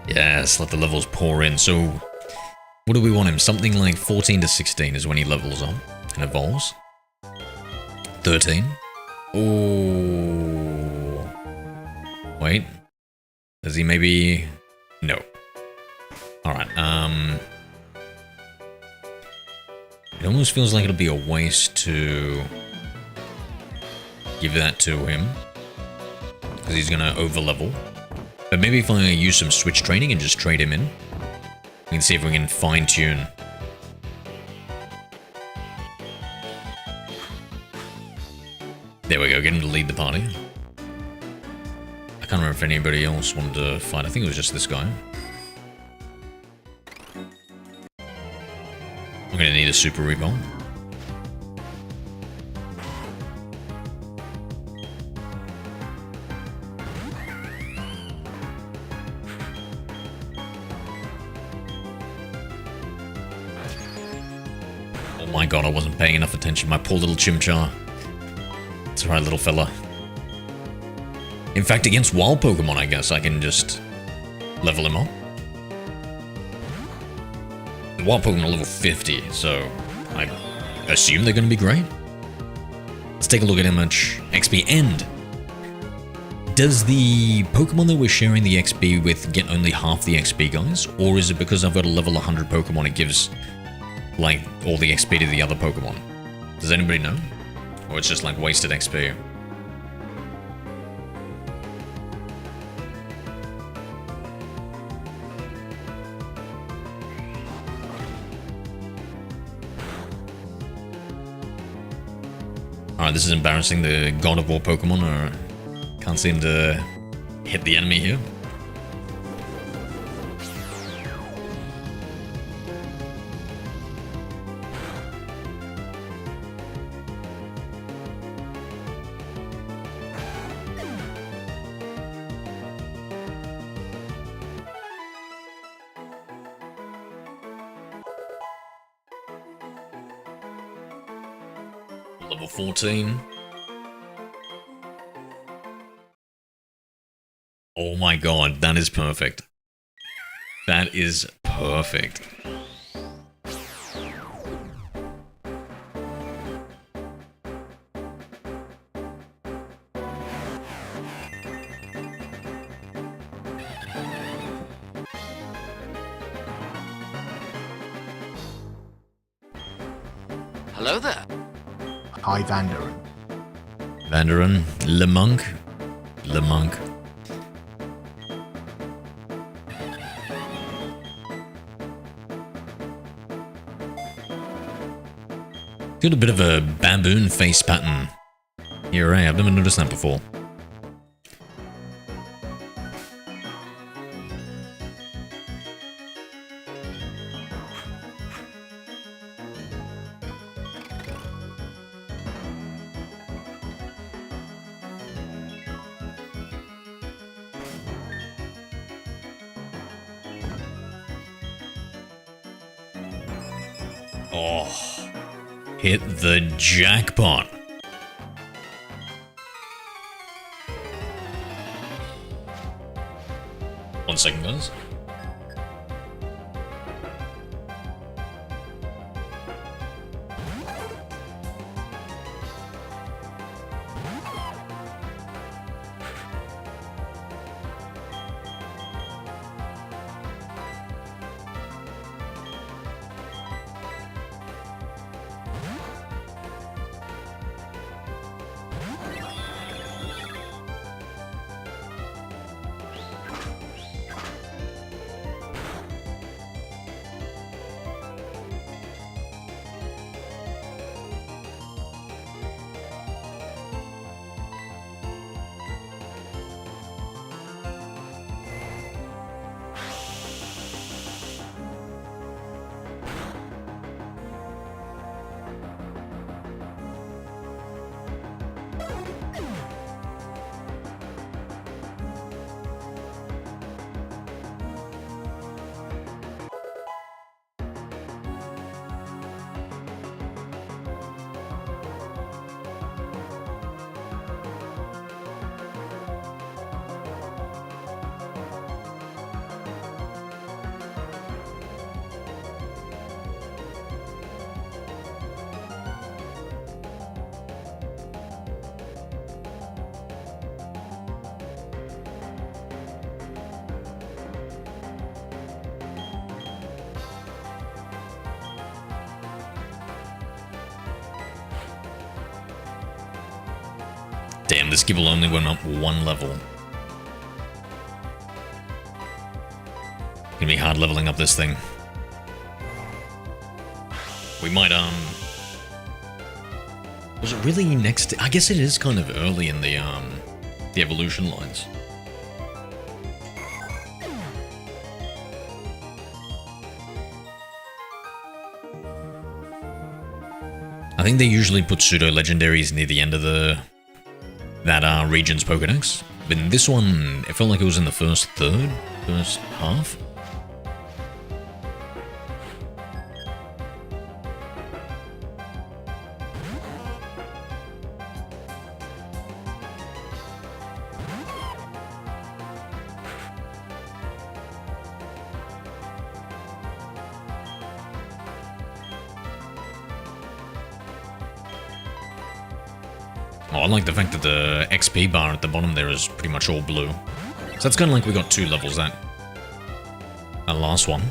Yes, let the levels pour in. So, what do we want him? Something like 14 to 16 is when he levels up and evolves. 13. Oh. Wait. Does he maybe... No. Alright, it almost feels like it'll be a waste to give that to him, because he's gonna over-level. But maybe if I use some switch training and just trade him in, we can see if we can fine-tune. There we go, get him to lead the party. I can't remember if anybody else wanted to fight. I think it was just this guy. I'm gonna need a super reborn. Oh my god, I wasn't paying enough attention. My poor little Chimchar. It's alright, little fella. In fact, against wild Pokemon, I guess I can just level him up. The wild Pokemon are level 50, so I assume they're going to be great. Let's take a look at how much XP. And does the Pokemon that we're sharing the XP with get only half the XP, guys? Or is it because I've got a level 100 Pokemon, it gives, like, all the XP to the other Pokemon? Does anybody know? Or it's just, like, wasted XP? Alright, this is embarrassing. The God of War Pokemon can't seem to hit the enemy here. Level 14. Oh my god, that is perfect. That is perfect. Hello there. Hi, Vanderin. Vanderin, Lemonk. Got a bit of a baboon face pattern here, eh? I've never noticed that before. Oh, hit the jackpot. One second, guys. Damn, this Gibble only went up one level. Gonna be hard leveling up this thing. We might, was it really next to, I guess it is kind of early in the evolution lines. I think they usually put pseudo-legendaries near the end of that region's Pokedex. But in this one, it felt like it was in the first half. Oh, I like the fact that the XP bar at the bottom there is pretty much all blue. So that's kind of like we got 2 levels that last one.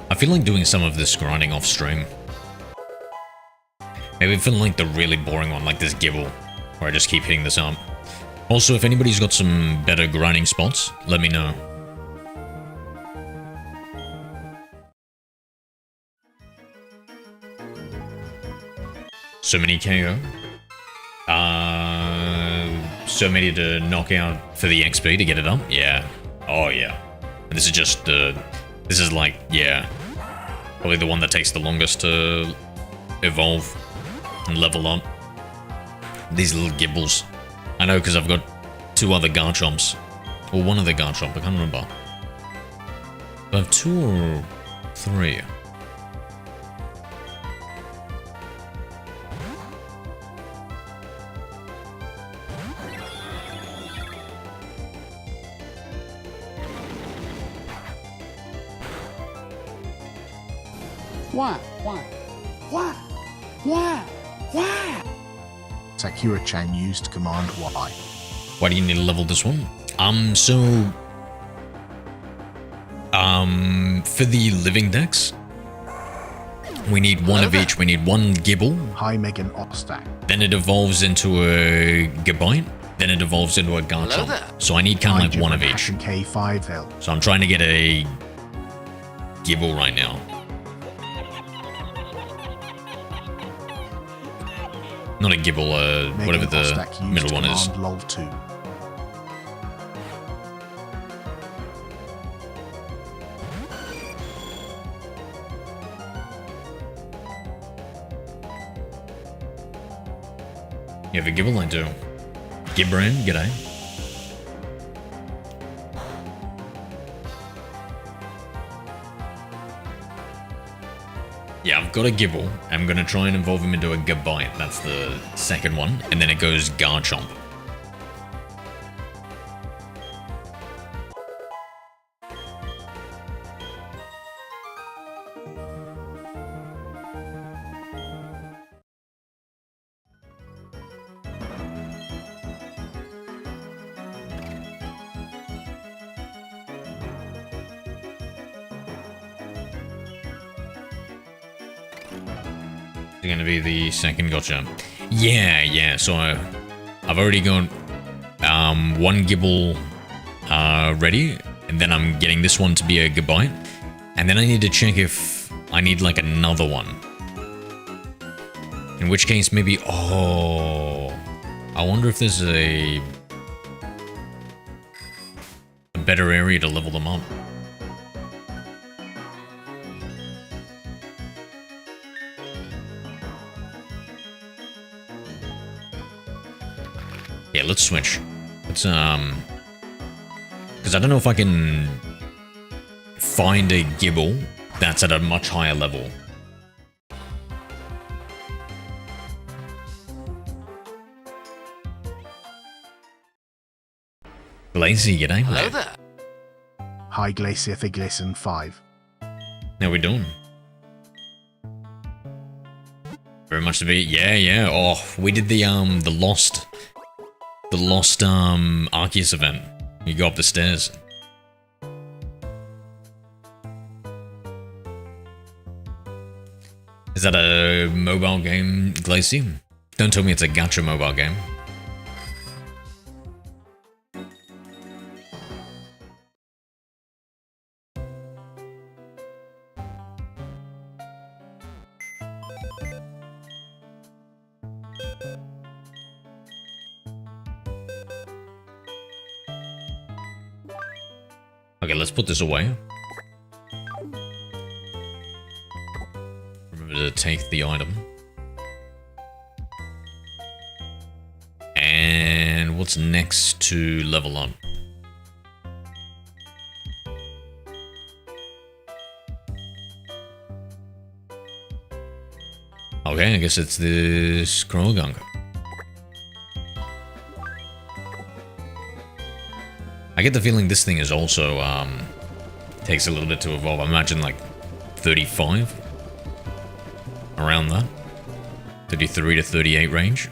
I feel like doing some of this grinding off stream. Maybe I feel like the really boring one, like this Gibble, where I just keep hitting this up. Also, if anybody's got some better grinding spots, let me know. So many KO. So many to knock out for the XP to get it up? Yeah. Oh, yeah. And this is just, this is like, yeah. Probably the one that takes the longest to evolve and level up. These little Gibbles. I know because I've got 2 other Garchomps. Or one other Garchomp, I can't remember. I have 2 or 3. Sakura-chan used Command Y. Why do you need to level this one? For the living decks, we need one of each. We need one Gibble, High Megan Ostak. then it evolves into a Gabite, then it evolves into a Hello Garchomp. there. So I need kind of like one of each. K5L. So I'm trying to get a Gibble right now. Not a Gibble, whatever Megan the Ostak used middle one is. Command LOL 2. You have a Gibble? I do. Gibran, g'day. Yeah, I've got a Gibble. I'm going to try and evolve him into a Gabite. That's the second one. And then it goes Garchomp. Going to be the second gotcha. Yeah, so I've already got one Gibble ready, and then I'm getting this one to be a Gabite, and then I need to check if I need like another one, in which case maybe, I wonder if there's a better area to level them up. Yeah, let's switch. Let's, because I don't know if I can find a Gibble that's at a much higher level. Lazy, g'day, Hello mate. there. High Glacier Glisten 5. How we doing? Very much to be. Yeah. Oh, we did the lost Arceus event. You go up the stairs. Is that a mobile game, Glacier? Don't tell me it's a gacha mobile game. Okay, let's put this away. Remember to take the item. And what's next to level up? Okay, I guess it's this Krogunk. I get the feeling this thing is also, takes a little bit to evolve. I imagine like 35? Around that. 33 to 38 range.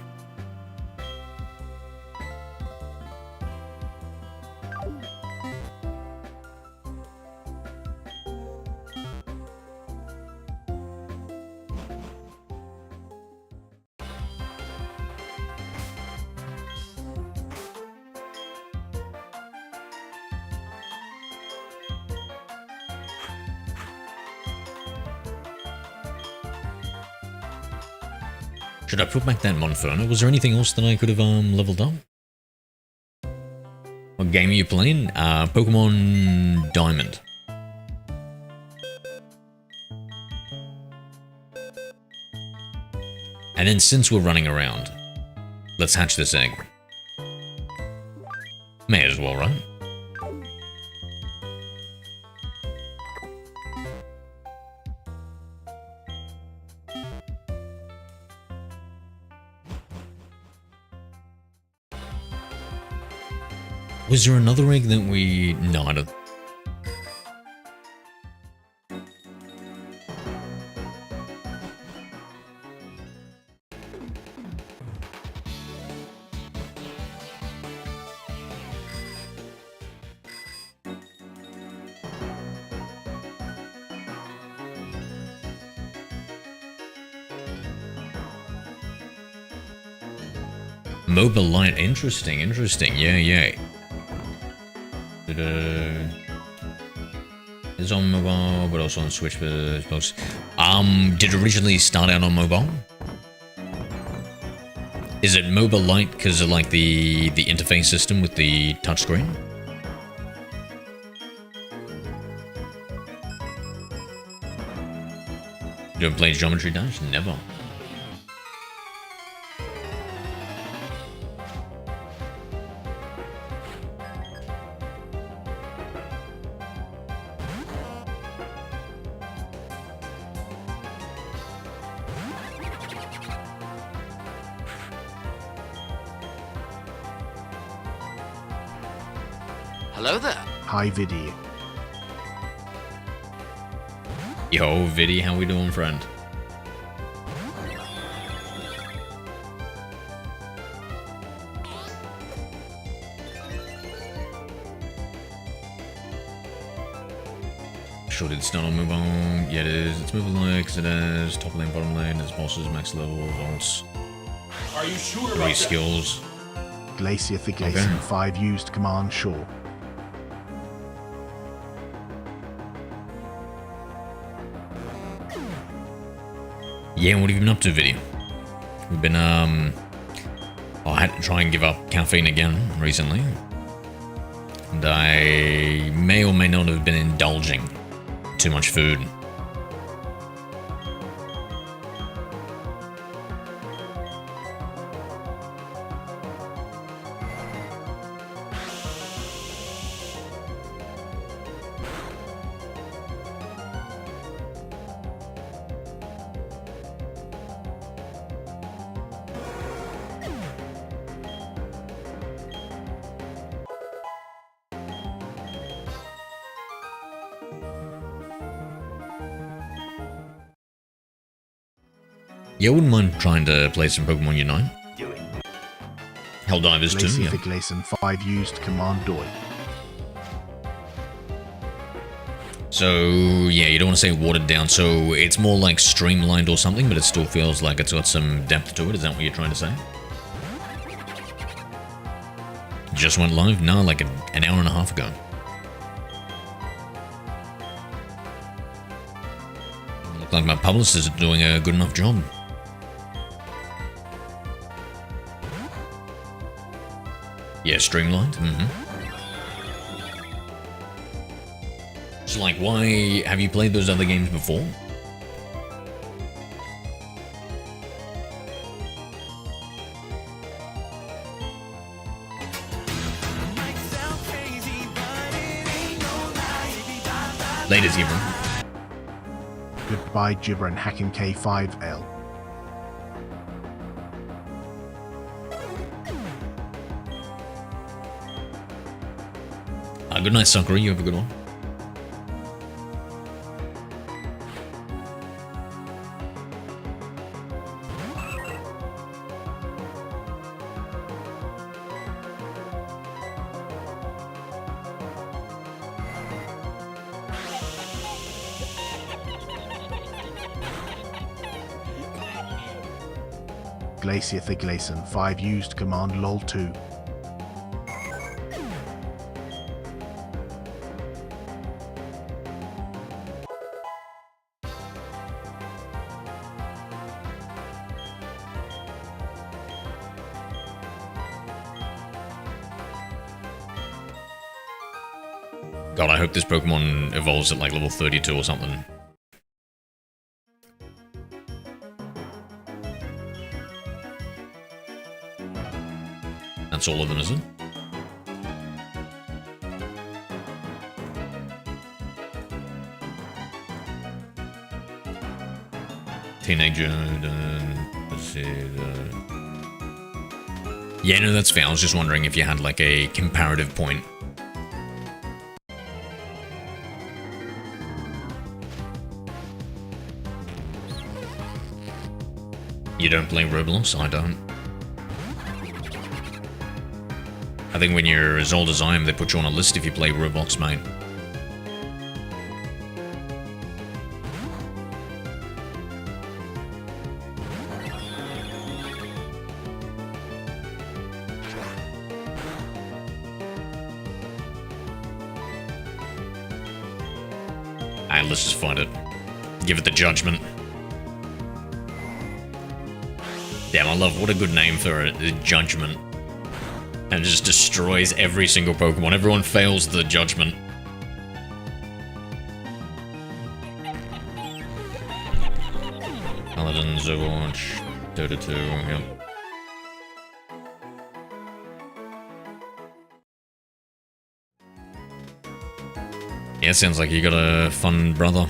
Should I put back that Monferno? Was there anything else that I could have leveled up? What game are you playing? Pokemon Diamond. And then since we're running around, let's hatch this egg. May as well, right? Was there another egg that we... No, I don't... Mobile light, interesting, interesting. Yeah. It's on mobile, but also on Switch, but Xbox. Did it originally start out on mobile? Is it mobile light because of like the interface system with the touchscreen? You ever played Geometry Dash? Never. Hello there. Hi video. Yo, Viddy, how we doing, friend? Sure, did it start on mobile? Yeah, it is. It's mobile like it is. Top lane, bottom lane, it's bosses, max level, vaults. Are you sure 3 about that? skills. Glacier the Glacier 5 used command sure. Yeah, what have you been up to, Viddy? We've been, I had to try and give up caffeine again recently. And I may or may not have been indulging too much food. Yeah, I wouldn't mind trying to play some Pokemon Unite. Helldivers too, Glacier yeah. the Glacier 5 used command doi. So, yeah, you don't want to say watered down, so it's more like streamlined or something, but it still feels like it's got some depth to it. Is that what you're trying to say? Just went live? No, like an hour and a half ago. Look like my publicist is doing a good enough job. Yeah, streamlined? So, like, why... Have you played those other games before? Later, Zebra. Goodbye Gibber and Hacking K5L. Good night, Sakura. You have a good one. Glacier the Glacier 5 used command lol 2. God, I hope this Pokemon evolves at like level 32 or something. That's all of them, is it? Teenager, let's see. Yeah, no, that's fair. I was just wondering if you had like a comparative point. You don't play Roblox? I don't. I think when you're as old as I am, they put you on a list if you play Roblox, mate. Alright, let's just find it. Give it the judgment. Damn, I love, what a good name for it, the judgment. And it just destroys every single Pokemon. Everyone fails the judgment. Paladins, Overwatch, Dota 2, yep. Yeah, sounds like you got a fun brother.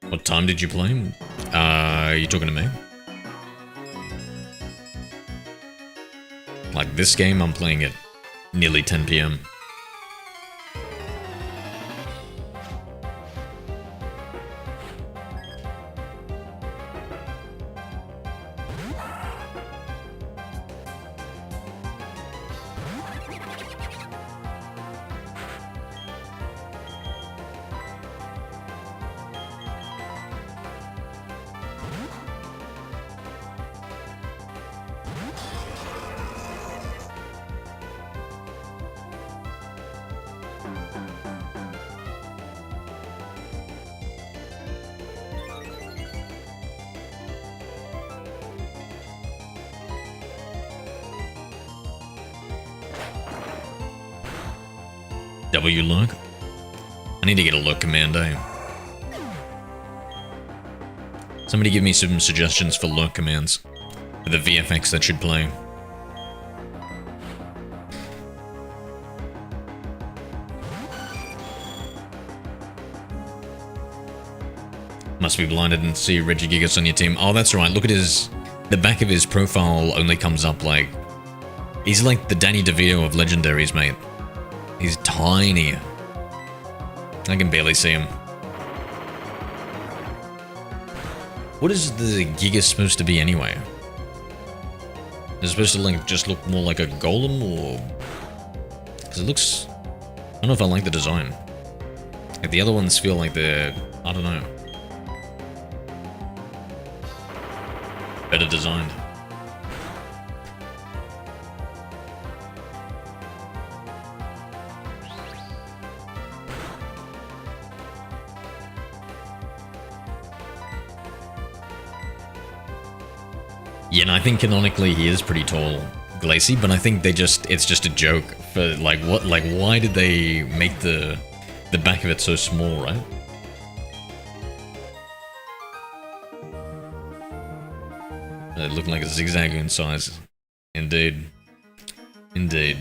What time did you play? Are you talking to me? Like this game, I'm playing at nearly 10 PM. W lurk? I need to get a lurk command, eh? Somebody give me some suggestions for lurk commands. For the VFX that should play. Must be blinded and see Regigigas on your team. Oh, that's right. Look at his... The back of his profile only comes up like... He's like the Danny DeVito of Legendaries, mate. He's tiny. I can barely see him. What is the Giga supposed to be anyway? Is it supposed to like just look more like a golem or... Because it looks... I don't know if I like the design. Like the other ones feel like they're... I don't know. Better designed. Yeah, and I think canonically he is pretty tall, Glacy, but I think they just, it's just a joke for, like, what, like, why did they make the back of it so small, right? It looked like a zigzag in size. Indeed. Indeed.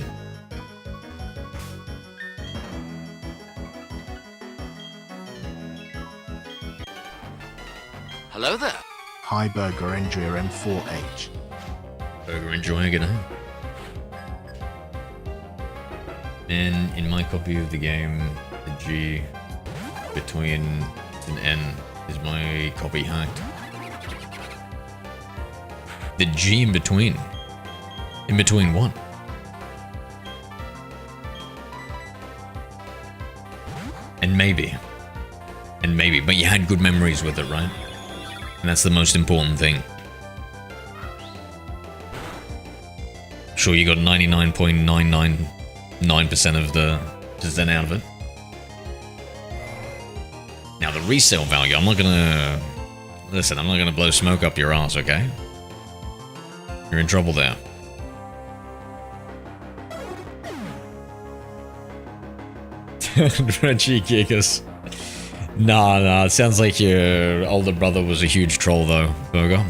Hello there. Hi, Burger Enjoyer M4H. Burger Enjoyer, good night. And in my copy of the game, the G between an N is my copy hacked. The G in between? In between what? And maybe. And maybe, but you had good memories with it, right? And that's the most important thing. Sure, you got 99.999% of the percent out of it. Now the resale value, I'm not gonna... Listen, I'm not gonna blow smoke up your ass, okay? You're in trouble there. Reggie Gigas. Nah, it sounds like your older brother was a huge troll though, Burger.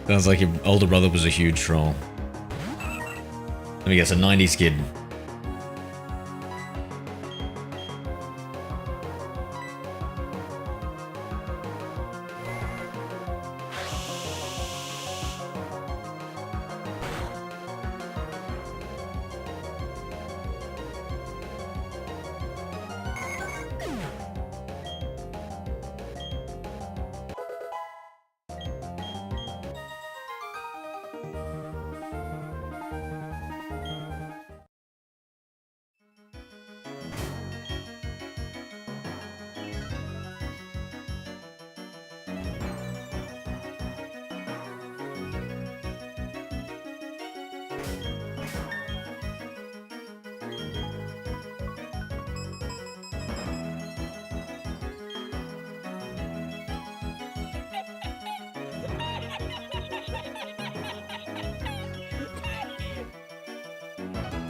Sounds like your older brother was a huge troll. Let me guess, a 90s kid.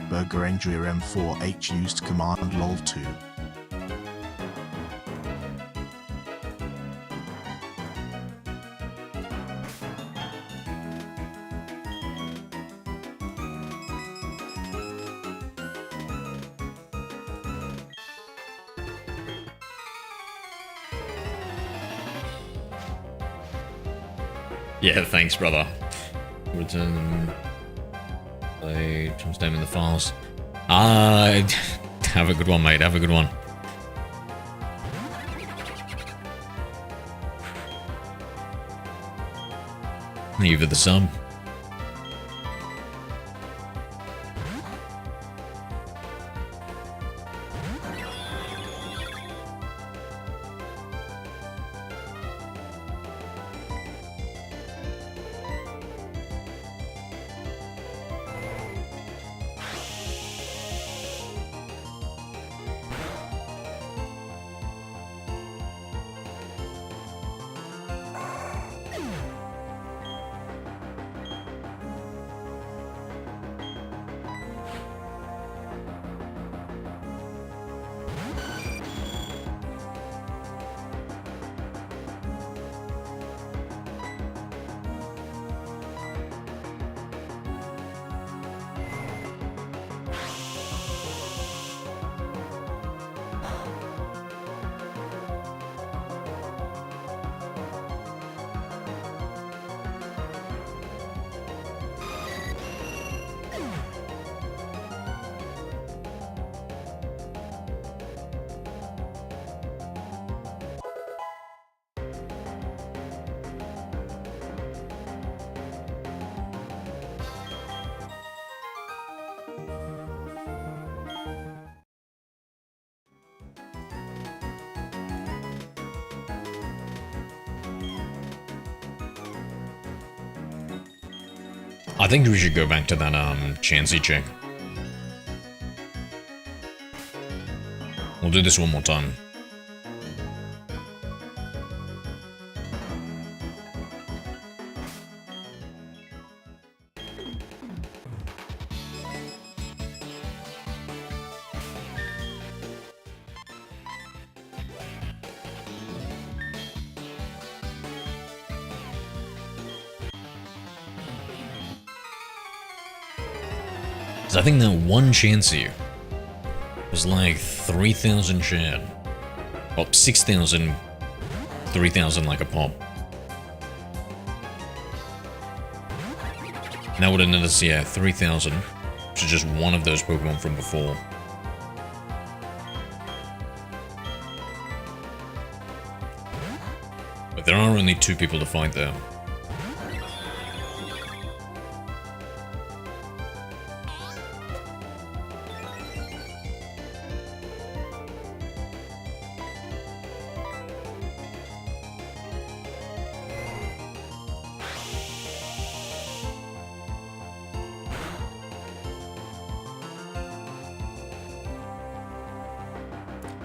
Burger Endria M4H used command lol 2. Yeah, thanks, brother. Return. Play. Timestamp in the files. Have a good one, mate. Have a good one. Thank you for the sub. I think we should go back to that Chansey check. We'll do this one more time. I think that one Chansey was like 3,000 shared. Well, 6,000, 3,000 like a pop. And that would have noticed, yeah, 3,000, which is just one of those Pokemon from before. But there are only 2 people to fight there.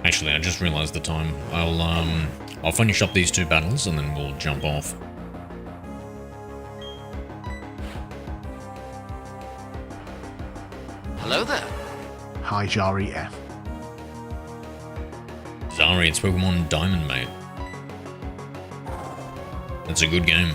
Actually, I just realized the time. I'll finish up these 2 battles and then we'll jump off. Hello there. Hi Jari F. Zari, it's Pokemon Diamond, mate. It's a good game.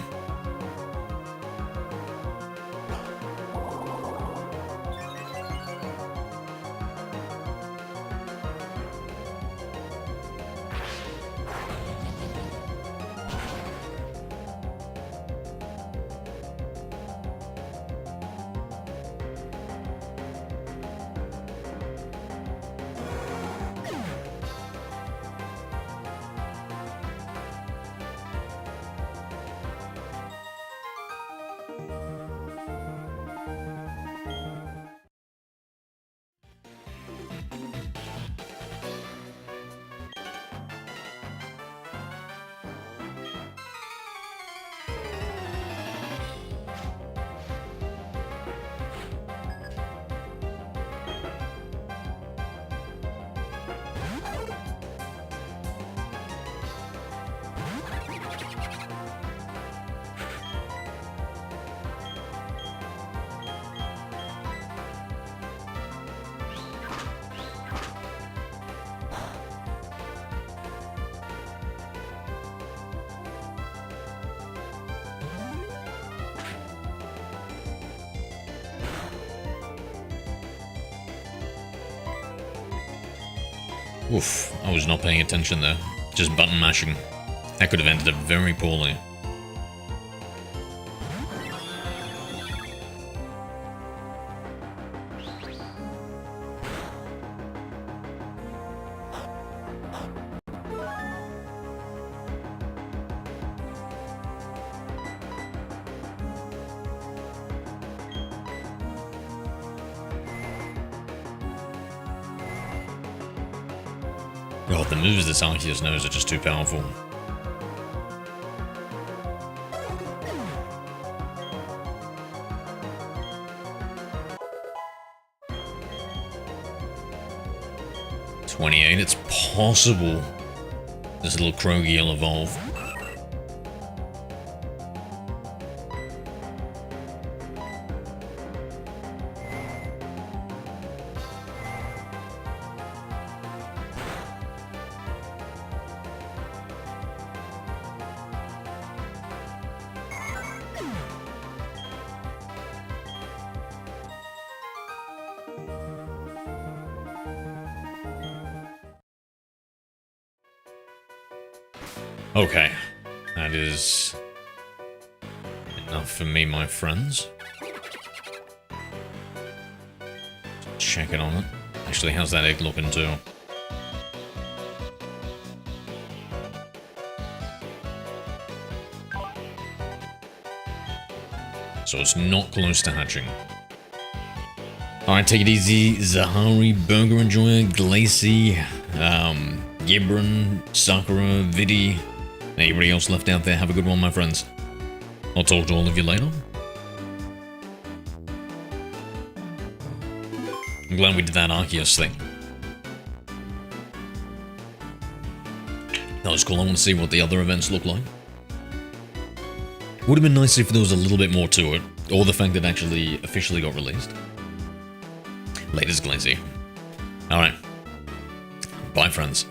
Oof, I was not paying attention there. Just button mashing. That could have ended up very poorly. Oh, the moves this Arceus knows are just too powerful. "28, it's possible this little Krogi will evolve." Okay, that is enough for me, my friends. Check it on it. Actually, how's that egg looking too? So it's not close to hatching. Alright, take it easy. Zahari, Burger Enjoyer, Glacy, Gibran, Sakura, Vidi. Anybody else left out there, have a good one, my friends. I'll talk to all of you later. I'm glad we did that Arceus thing. That was cool. I want to see what the other events look like. Would have been nice if there was a little bit more to it, or the fact that it actually officially got released. Latest Glacy. Alright. Bye, friends.